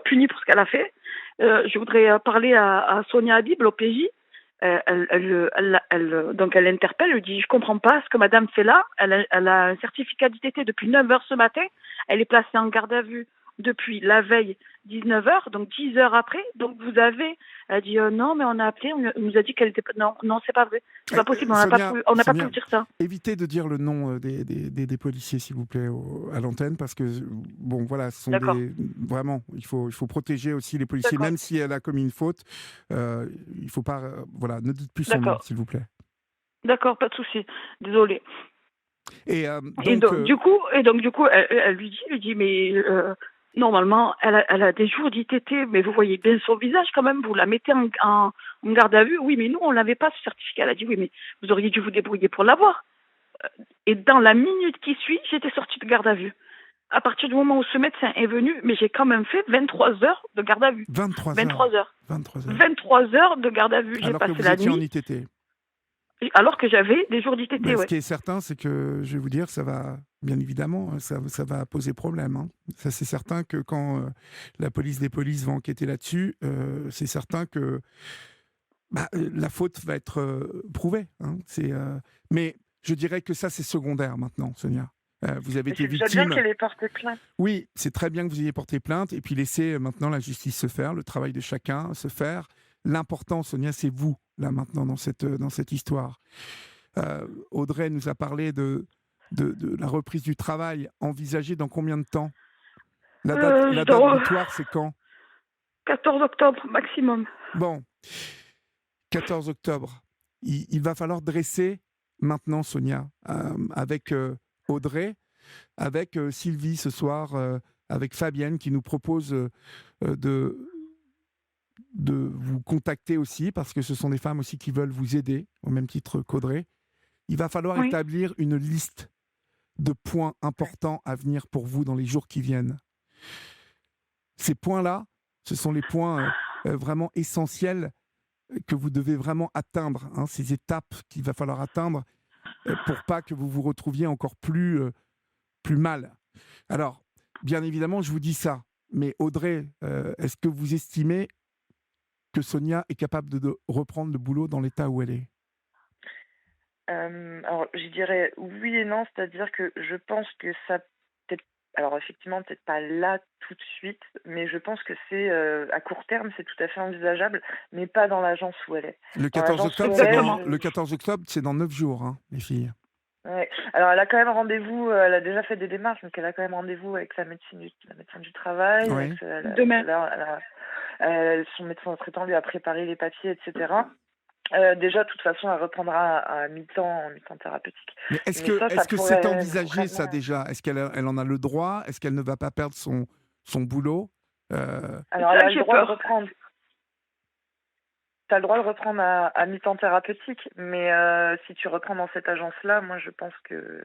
punie pour ce qu'elle a fait. Je voudrais parler à Sonia Habib, l'OPJ. Donc elle l'interpelle, elle lui dit je comprends pas ce que madame fait là. Elle a un certificat d'ITT depuis 9 heures ce matin. Elle est placée en garde à vue depuis la veille 19 heures, donc 10 heures après. Donc vous avez, elle dit non mais on a appelé, on nous a dit qu'elle était non c'est pas vrai, c'est pas possible, on n'a pas pu dire ça. Évitez de dire le nom des policiers s'il vous plaît à l'antenne parce que bon voilà, ce sont vraiment il faut protéger aussi les policiers même si elle a commis une faute, il faut pas voilà, ne dites plus son nom s'il vous plaît. D'accord, pas de souci, désolé. Et donc du coup elle lui dit mais normalement, elle a des jours d'ITT, mais vous voyez bien son visage quand même, vous la mettez en garde à vue. Oui, mais nous, on n'avait pas ce certificat. Elle a dit, oui, mais vous auriez dû vous débrouiller pour l'avoir. Et dans la minute qui suit, j'étais sortie de garde à vue. À partir du moment où ce médecin est venu, mais j'ai quand même fait 23 heures de garde à vue. 23 heures. 23 heures de garde à vue. J'ai passé la nuit. En ITT. Alors que j'avais des jours d'ITT, Ce qui est certain, c'est que, je vais vous dire, ça va, bien évidemment, ça va poser problème. Hein. Ça, c'est certain que quand la police des polices va enquêter là-dessus, c'est certain que la faute va être prouvée. Hein. Mais je dirais que ça, c'est secondaire maintenant, Sonia. Vous avez été victime. C'est bien qu'elle ait porté plainte. Oui, c'est très bien que vous ayez porté plainte et puis laissez maintenant la justice se faire, le travail de chacun se faire. L'important, Sonia, c'est vous, là, maintenant, dans cette histoire. Audrey nous a parlé de la reprise du travail envisagée dans combien de temps ? La date butoir, c'est quand ? 14 octobre, maximum. Bon, 14 octobre. Il va falloir dresser maintenant, Sonia, avec Audrey, avec Sylvie ce soir, avec Fabienne qui nous propose de vous contacter aussi, parce que ce sont des femmes aussi qui veulent vous aider, au même titre qu'Audrey. Il va falloir établir une liste de points importants à venir pour vous dans les jours qui viennent. Ces points-là, ce sont les points vraiment essentiels que vous devez vraiment atteindre, hein, ces étapes qu'il va falloir atteindre pour pas que vous vous retrouviez encore plus mal. Alors, bien évidemment, je vous dis ça, mais Audrey, est-ce que vous estimez que Sonia est capable de reprendre le boulot dans l'état où elle est ? Alors, je dirais oui et non, c'est-à-dire que je pense que ça peut-être, alors effectivement, peut-être pas là tout de suite, mais je pense que c'est à court terme, c'est tout à fait envisageable, mais pas dans l'agence où elle est. Le 14 octobre, c'est dans 9 jours, hein, les filles. Ouais. Alors, elle a quand même rendez-vous, elle a déjà fait des démarches, donc elle a quand même rendez-vous avec la médecin du travail. Oui. Demain. Son médecin traitant lui a préparé les papiers, etc. Déjà, de toute façon, elle reprendra à mi-temps, en mi-temps thérapeutique. Mais est-ce que c'est envisagé, ça, déjà ? Est-ce qu'elle en a le droit ? Est-ce qu'elle ne va pas perdre son boulot ? Alors, elle a le droit de reprendre. Tu as le droit de reprendre à mi-temps thérapeutique, mais si tu reprends dans cette agence-là, moi, je pense que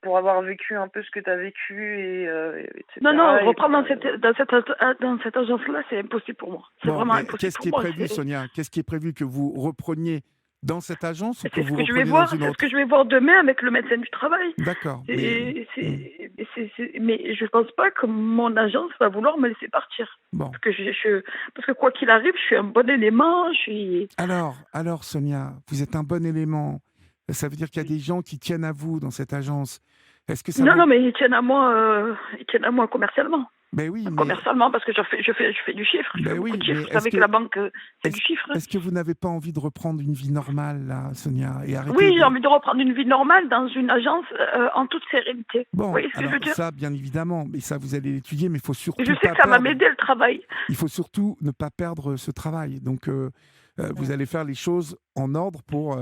pour avoir vécu un peu ce que tu as vécu, etc. Non, reprendre dans cette agence-là, c'est impossible pour moi. C'est vraiment impossible. Qu'est-ce qui est prévu, Sonia ? Qu'est-ce qui est prévu, que vous repreniez dans cette agence ou que vous repreniez dans une autre ? C'est ce que je vais voir demain avec le médecin du travail. D'accord. Mais je ne pense pas que mon agence va vouloir me laisser partir. Bon. Parce que quoi qu'il arrive, je suis un bon élément. Alors, Sonia, vous êtes un bon élément. Ça veut dire qu'il y a des gens qui tiennent à vous dans cette agence. Est-ce que ça non, mais ils tiennent à moi commercialement. Ben oui, commercialement, parce que je fais du chiffre. Je fais beaucoup de chiffres. Vous savez que la banque, c'est du chiffre. Est-ce que vous n'avez pas envie de reprendre une vie normale, là, Sonia, et arrêter Oui, j'ai envie de reprendre une vie normale dans une agence en toute sérénité. Bon, vous voyez ce que je veux dire ? Ça, bien évidemment, mais ça, vous allez l'étudier, mais il faut surtout je sais que ça va m'aider, le travail. Il faut surtout ne pas perdre ce travail. Donc, vous allez faire les choses en ordre pour,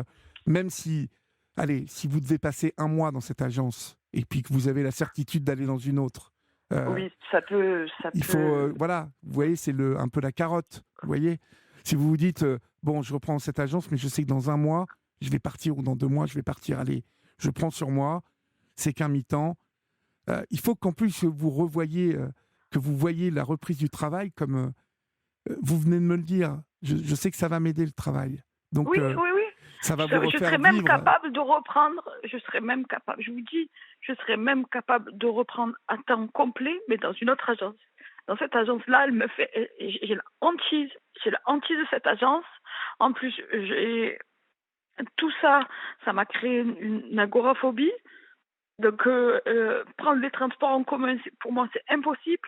même si... Allez, si vous devez passer 1 mois dans cette agence et puis que vous avez la certitude d'aller dans une autre, oui, ça peut. Il faut, voilà, vous voyez, c'est un peu la carotte. Vous voyez, si vous vous dites, bon, je reprends cette agence, mais je sais que dans 1 mois, je vais partir ou dans 2 mois, je vais partir. Allez, je prends sur moi. C'est qu'un mi-temps. Il faut qu'en plus vous revoyiez que vous voyez la reprise du travail comme vous venez de me le dire. Je sais que ça va m'aider le travail. Donc, Oui, oui, oui. ça va vous Je refaire serais même vivre. capable de reprendre, je serais même capable, je vous dis, je serais même capable de reprendre à temps complet, mais dans une autre agence. Dans cette agence-là, elle me fait, j'ai la hantise de cette agence. En plus, tout ça, ça m'a créé une agoraphobie. Donc, prendre les transports en commun, pour moi, c'est impossible.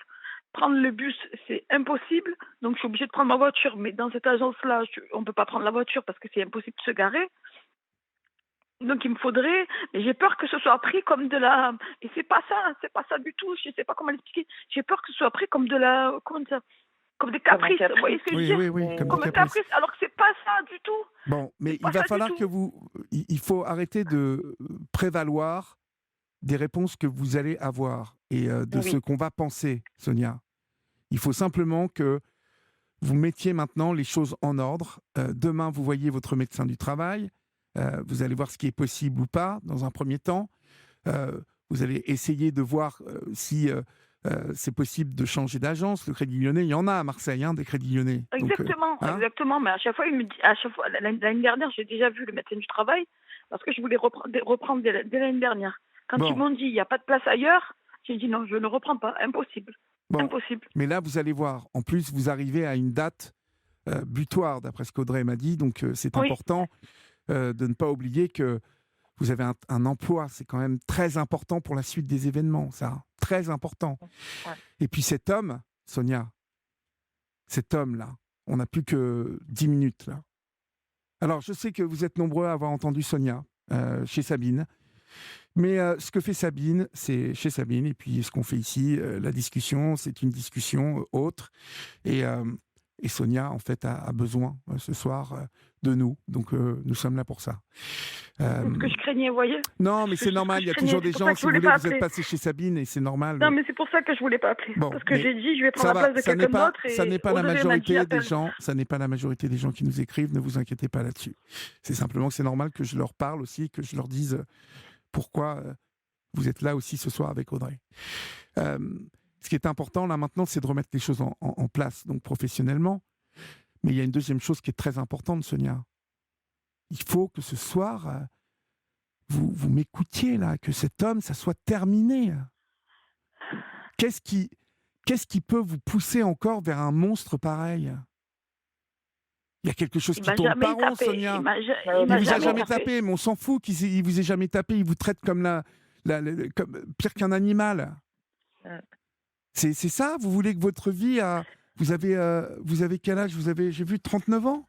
Prendre le bus, c'est impossible. Donc, je suis obligée de prendre ma voiture. Mais dans cette agence-là, on ne peut pas prendre la voiture parce que c'est impossible de se garer. Donc, il me faudrait... Mais j'ai peur que ce soit pris comme de la... Et c'est pas ça du tout. Je ne sais pas comment l'expliquer. J'ai peur que ce soit pris comme de la... Comment ça, comme des caprices. Vous voyez ce que je veux dire? Oui, comme Comme des un caprices. caprice, alors que c'est pas ça du tout. Bon, mais pas il va ça du falloir tout. que vous... Il faut arrêter de prévaloir des réponses que vous allez avoir et de ce qu'on va penser, Sonia. Il faut simplement que vous mettiez maintenant les choses en ordre. Demain, vous voyez votre médecin du travail. Vous allez voir ce qui est possible ou pas, dans un premier temps. Vous allez essayer de voir si c'est possible de changer d'agence. Le Crédit Lyonnais, il y en a à Marseille, des Crédits Lyonnais. Exactement, exactement. Mais à chaque fois, il me dit, l'année dernière, j'ai déjà vu le médecin du travail parce que je voulais reprendre dès l'année dernière. Quand ils m'ont dit, il n'y a pas de place ailleurs, j'ai dit non, je ne reprends pas. Impossible. Impossible. Mais là, vous allez voir. En plus, vous arrivez à une date butoir, d'après ce qu'Audrey m'a dit. Donc, c'est important de ne pas oublier que vous avez un emploi. C'est quand même très important pour la suite des événements, ça. Très important. Ouais. Et puis cet homme, Sonia, cet homme-là, on n'a plus que 10 minutes, là. Alors, je sais que vous êtes nombreux à avoir entendu Sonia chez Sabine. Mais ce que fait Sabine, c'est chez Sabine. Et puis, ce qu'on fait ici, la discussion, c'est une discussion autre. Et Sonia, en fait, a besoin ce soir de nous. Donc, nous sommes là pour ça. C'est ce que je craignais, vous voyez. Non, mais c'est normal. Il y a toujours des gens, si vous voulez, vous êtes passé chez Sabine et c'est normal. Non, mais c'est pour ça que je ne voulais pas appeler. Bon, parce que j'ai dit, je vais prendre la place de quelqu'un d'autre. Ça n'est pas la majorité des gens. Ça n'est pas la majorité des gens qui nous écrivent. Ne vous inquiétez pas là-dessus. C'est simplement que c'est normal que je leur parle aussi, que je leur dise pourquoi vous êtes là aussi ce soir avec Audrey. Ce qui est important là maintenant, c'est de remettre les choses en place, donc professionnellement. Mais il y a une deuxième chose qui est très importante, Sonia. Il faut que ce soir, vous m'écoutiez là, que cet homme, ça soit terminé. Qu'est-ce qui peut vous pousser encore vers un monstre pareil ? Il y a quelque chose qui tourne pas rond, Sonia. Il ne vous a jamais tapé, mais on s'en fout qu'il ne vous ait jamais tapé. Il vous traite comme comme pire qu'un animal. C'est ça ? Vous voulez que votre vie... Vous avez quel âge ? J'ai vu 39 ans ?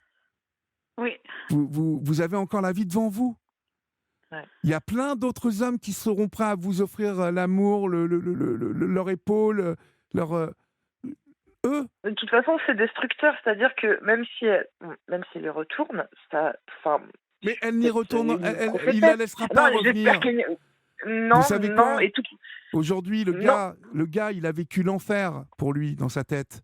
Oui. Vous avez encore la vie devant vous. Ouais. Il y a plein d'autres hommes qui seront prêts à vous offrir l'amour, leur épaule, eux. De toute façon, c'est destructeur, c'est-à-dire que même s'il les retourne, ça... Mais elle n'y retourne, il la laissera pas revenir. Non, vous savez non, quoi ? et tout... Aujourd'hui, le gars, il a vécu l'enfer pour lui, dans sa tête.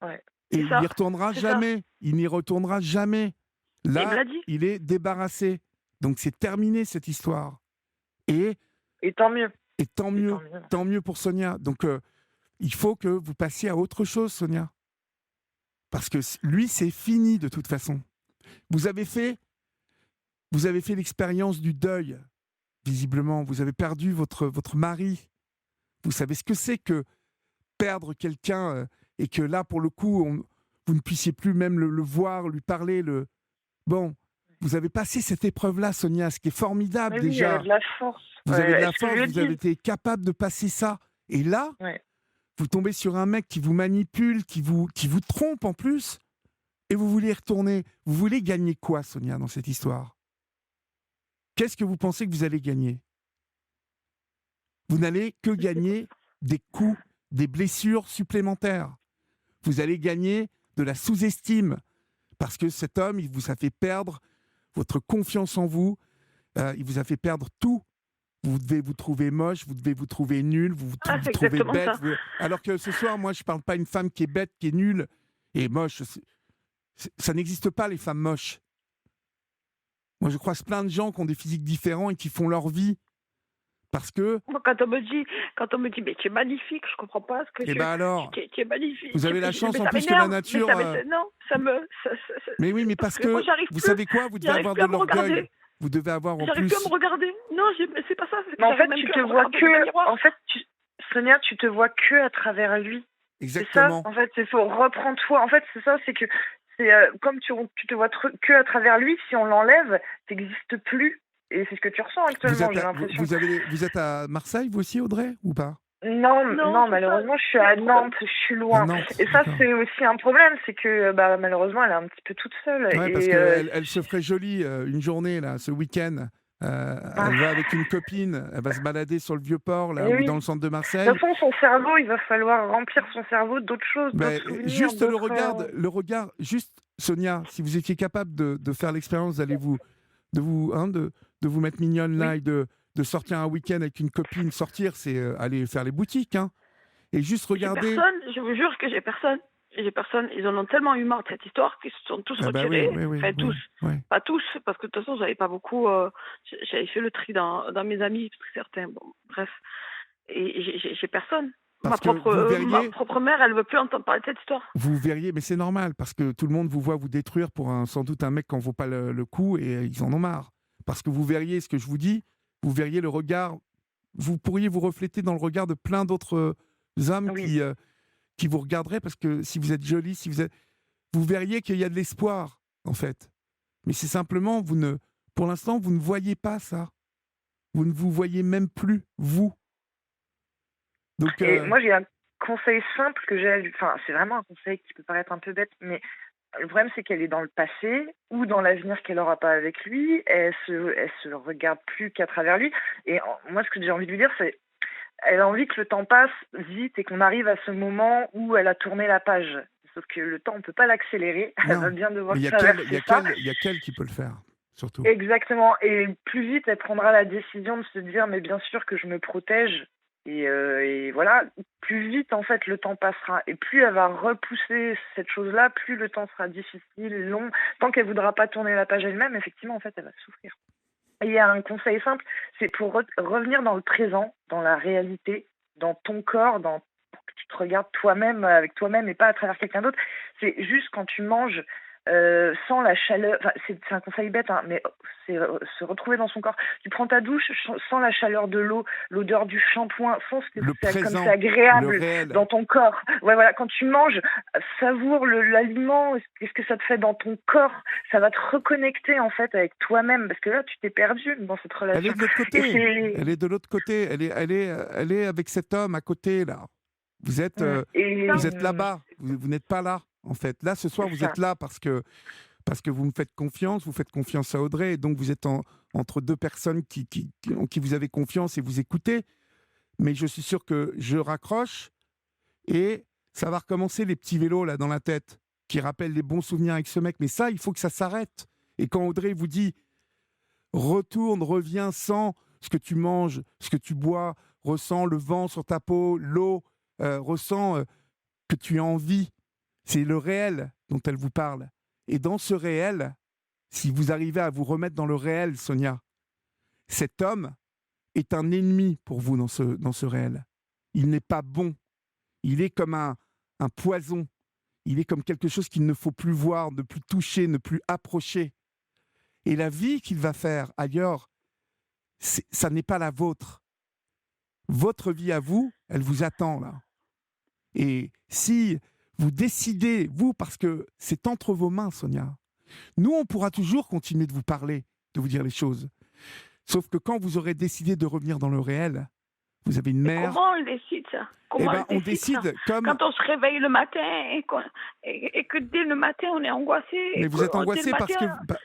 Ouais. Et il n'y retournera jamais. Il n'y retournera jamais. Là, il est débarrassé. Donc, c'est terminé, cette histoire. Et tant mieux. Et tant mieux pour Sonia. Donc, il faut que vous passiez à autre chose, Sonia. Parce que lui, c'est fini de toute façon. Vous avez fait l'expérience du deuil, visiblement. Vous avez perdu votre mari. Vous savez ce que c'est que perdre quelqu'un et que là, pour le coup, vous ne puissiez plus même le voir, lui parler. Bon, vous avez passé cette épreuve-là, Sonia, ce qui est formidable. Mais oui, déjà. Vous avez de la force. Vous avez de la force, vous avez été capable de passer ça. Et là, vous tombez sur un mec qui vous manipule, qui vous trompe en plus, et vous voulez y retourner. Vous voulez gagner quoi, Sonia, dans cette histoire ? Qu'est-ce que vous pensez que vous allez gagner ? Vous n'allez que gagner des coups, des blessures supplémentaires. Vous allez gagner de la sous-estime, parce que cet homme, il vous a fait perdre votre confiance en vous, il vous a fait perdre tout. Vous devez vous trouver moche, vous devez vous trouver nul, vous trouvez bête. Alors que ce soir, moi, je ne parle pas d'une femme qui est bête, qui est nulle et moche. Ça n'existe pas, les femmes moches. Moi, je croise plein de gens qui ont des physiques différents et qui font leur vie Parce que... Moi, quand on me dit, mais tu es magnifique, je comprends pas ce que Eh ben alors, tu es magnifique. vous avez la chance Mais en ça plus que la m'énerve. nature... Non, Mais oui, mais parce parce que moi, que, vous savez quoi, vous devez j'arrive avoir plus de à me regarder. l'orgueil. Vous devez avoir en J'arrive plus à plus... me regarder. Non, c'est pas ça. C'est que Mais en j'arrive fait, même tu plus te à me vois regarder dans le que... miroir. En fait, Sonia, tu te vois que à travers lui. C'est ça, Exactement. en fait, il faut reprendre toi. En fait, c'est ça, c'est que c'est comme tu te vois que à travers lui, si on l'enlève, tu n'existes plus. Et c'est ce que tu ressens actuellement, j'ai l'impression. Vous êtes à Marseille, vous aussi, Audrey, ou pas? Non, c'est malheureusement, ça. je suis à Nantes, je suis À loin. Nantes, Et ça, d'accord. c'est aussi un problème, c'est que malheureusement, elle est un petit peu toute seule. Ouais, parce Et qu'elle se ferait jolie une journée, là, ce week-end. Elle va avec une copine, elle va se balader sur le Vieux-Port, là, et ou oui. dans le centre de De Marseille. toute façon, son cerveau, il va falloir remplir son cerveau d'autres choses, Ben, d'autres souvenirs. juste d'autres, le regard, juste, Sonia, si vous étiez capable de faire l'expérience, de vous mettre mignonne là Oui. et de sortir un week-end avec une copine, sortir, c'est aller faire les boutiques, hein, et juste J'ai regarder. personne, je vous jure que j'ai personne. J'ai personne. Ils en ont tellement eu marre de cette histoire qu'ils se sont tous Ah bah retirés. oui, Enfin, tous. ouais. Pas tous, parce que de toute façon, j'avais pas beaucoup. J'avais fait le tri dans mes amis, parce que certains. Bon, bref. Et j'ai personne. Parce que vous verriez, Ma propre mère, elle veut plus entendre parler de cette histoire. vous verriez, mais c'est normal, parce que tout le monde vous voit vous détruire pour sans doute un mec qui n'en vaut pas le coup, et ils en ont marre. Parce que vous verriez ce que je vous dis, vous verriez le regard, vous pourriez vous refléter dans le regard de plein d'autres hommes Oui. qui vous regarderaient, parce que si vous êtes jolie, vous verriez qu'il y a de l'espoir, en fait. Mais c'est simplement, pour l'instant, vous ne voyez pas ça. Vous ne vous voyez même plus, vous. Donc, Et moi, j'ai un conseil simple que j'ai. Enfin, c'est vraiment un conseil qui peut paraître un peu bête, mais le problème, c'est qu'elle est dans le passé ou dans l'avenir qu'elle n'aura pas avec lui. Elle se regarde plus qu'à travers lui. Et moi, ce que j'ai envie de lui dire, c'est elle a envie que le temps passe vite et qu'on arrive à ce moment où elle a tourné la page. Sauf que le temps, on ne peut pas l'accélérer. Elle non. va bien devoir Mais il traverser ça. y a qu'elle qui peut le faire, surtout. Exactement. Et plus vite, elle prendra la décision de se dire, mais bien sûr que je me protège. Et voilà, plus vite, en fait, le temps passera. Et plus elle va repousser cette chose-là, plus le temps sera difficile, long. Tant qu'elle ne voudra pas tourner la page elle-même, effectivement, en fait, elle va souffrir. Et il y a un conseil simple, c'est pour revenir dans le présent, dans la réalité, dans ton corps, pour que tu te regardes toi-même, avec toi-même et pas à travers quelqu'un d'autre. C'est juste quand tu manges sans la chaleur, enfin, c'est un conseil bête, hein, mais c'est se retrouver dans son corps. Tu prends ta douche sans la chaleur de l'eau, l'odeur du shampoing, sans ce que Le c'est présent, comme c'est agréable le réel. dans ton corps. Ouais, voilà, quand tu manges, savoure l'aliment, qu'est-ce que ça te fait dans ton corps. Ça va te reconnecter en fait avec toi-même, parce que là, tu t'es perdu dans cette relation. Elle est de l'autre côté. Elle est de l'autre côté. Elle est avec cet homme à côté, là. Vous êtes là-bas. Vous n'êtes pas là, en fait. Là, ce soir, vous êtes là parce que vous me faites confiance. Vous faites confiance à Audrey. Et donc, vous êtes entre deux personnes en qui vous avez confiance et vous écoutez. Mais je suis sûr que je raccroche et ça va recommencer les petits vélos, là, dans la tête, qui rappellent les bons souvenirs avec ce mec. Mais ça, il faut que ça s'arrête. Et quand Audrey vous dit retourne, reviens, sens ce que tu manges, ce que tu bois, ressens le vent sur ta peau, l'eau, ressens que tu as envie. C'est le réel dont elle vous parle. Et dans ce réel, si vous arrivez à vous remettre dans le réel, Sonia, cet homme est un ennemi pour vous dans ce réel. Il n'est pas bon. Il est comme un poison. Il est comme quelque chose qu'il ne faut plus voir, ne plus toucher, ne plus approcher. Et la vie qu'il va faire ailleurs, ça n'est pas la vôtre. Votre vie à vous, elle vous attend là. Et si vous décidez, vous, parce que c'est entre vos mains, Sonia, nous, on pourra toujours continuer de vous parler, de vous dire les choses. Sauf que quand vous aurez décidé de revenir dans le réel, vous avez une mère... Comment on décide ça? On décide comme... Quand on se réveille le matin et que dès le matin, on est angoissé. Mais vous êtes angoissé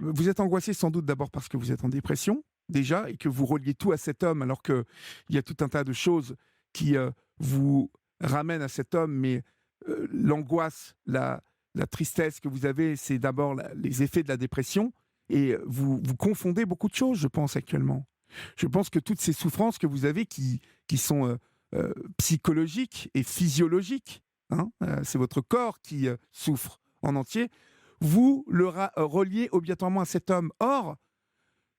vous êtes angoissé sans doute d'abord parce que vous êtes en dépression, déjà, et que vous reliez tout à cet homme, alors qu'il y a tout un tas de choses qui vous ramènent à cet homme, mais l'angoisse, la tristesse que vous avez, c'est d'abord les effets de la dépression, et vous confondez beaucoup de choses, je pense, actuellement. Je pense que toutes ces souffrances que vous avez qui sont psychologiques et physiologiques, hein, c'est votre corps qui souffre en entier, vous le reliez obligatoirement à cet homme. Or,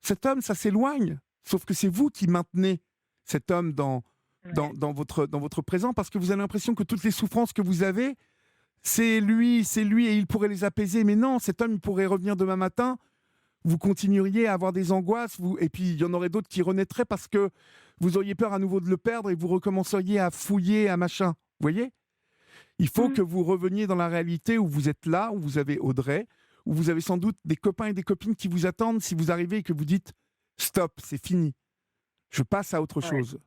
cet homme, ça s'éloigne, sauf que c'est vous qui maintenez cet homme dans votre présent, parce que vous avez l'impression que toutes les souffrances que vous avez, c'est lui et il pourrait les apaiser. Mais non, cet homme, il pourrait revenir demain matin, vous continueriez à avoir des angoisses, et puis il y en aurait d'autres qui renaîtraient parce que vous auriez peur à nouveau de le perdre et vous recommenceriez à fouiller, à machin. Vous voyez ? Il faut que vous reveniez dans la réalité où vous êtes là, où vous avez Audrey, où vous avez sans doute des copains et des copines qui vous attendent si vous arrivez et que vous dites « Stop, c'est fini. Je passe à autre chose. »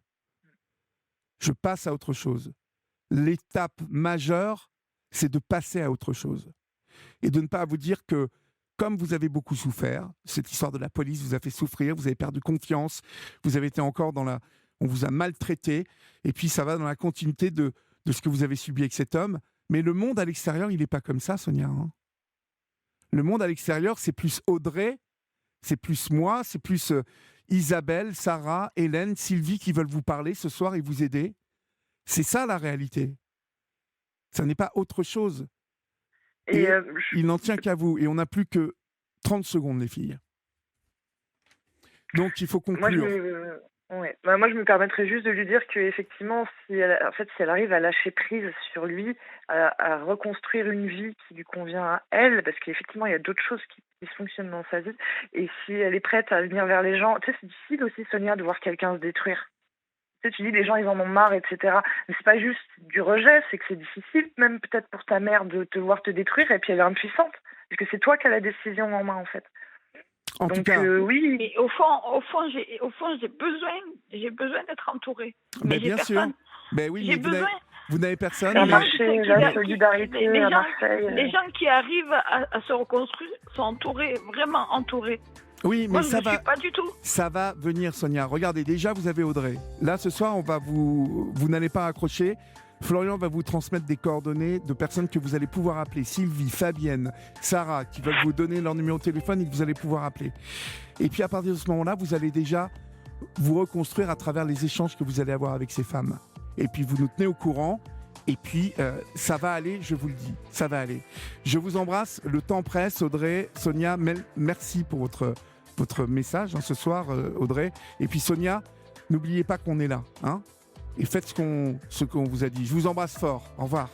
Je passe à autre chose. L'étape majeure, c'est de passer à autre chose. Et de ne pas vous dire que, comme vous avez beaucoup souffert, cette histoire de la police vous a fait souffrir, vous avez perdu confiance, vous avez été encore on vous a maltraité, et puis ça va dans la continuité de ce que vous avez subi avec cet homme. Mais le monde à l'extérieur, il n'est pas comme ça, Sonia. Hein. Le monde à l'extérieur, c'est plus Audrey, c'est plus moi, c'est plus Isabelle, Sarah, Hélène, Sylvie qui veulent vous parler ce soir et vous aider. C'est ça la réalité. Ça n'est pas autre chose. Et il n'en tient qu'à vous. Et on n'a plus que 30 secondes, les filles. Donc, il faut conclure. Moi, je me permettrais juste de lui dire qu'effectivement, si elle arrive à lâcher prise sur lui, à reconstruire une vie qui lui convient à elle, parce qu'effectivement, il y a d'autres choses qui fonctionnent dans sa vie, et si elle est prête à venir vers les gens, tu sais, c'est difficile aussi, Sonia, de voir quelqu'un se détruire. Tu dis, les gens, ils en ont marre, etc. Mais c'est pas juste du rejet, c'est que c'est difficile, même peut-être pour ta mère, de te voir te détruire, et puis elle est impuissante, parce que c'est toi qui as la décision en main, en fait. En tout cas, oui. Mais au fond, j'ai besoin d'être entourée. Mais bien sûr. Mais oui, j'ai besoin. Vous n'avez personne. À Marseille, la solidarité à Marseille. Les gens qui arrivent à se reconstruire sont entourés, vraiment entourés. Oui, mais moi, ça va. Pas du tout. Ça va venir, Sonia. Regardez, déjà, vous avez Audrey. Là, ce soir, vous n'allez pas accrocher. Florian va vous transmettre des coordonnées de personnes que vous allez pouvoir appeler. Sylvie, Fabienne, Sarah, qui veulent vous donner leur numéro de téléphone et que vous allez pouvoir appeler. Et puis, à partir de ce moment-là, vous allez déjà vous reconstruire à travers les échanges que vous allez avoir avec ces femmes. Et puis, vous nous tenez au courant. Et puis, ça va aller, je vous le dis. Ça va aller. Je vous embrasse. Le temps presse, Audrey, Sonia. Merci pour votre message ce soir, Audrey. Et puis, Sonia, n'oubliez pas qu'on est là. Hein, et faites ce qu'on vous a dit. Je vous embrasse fort. Au revoir.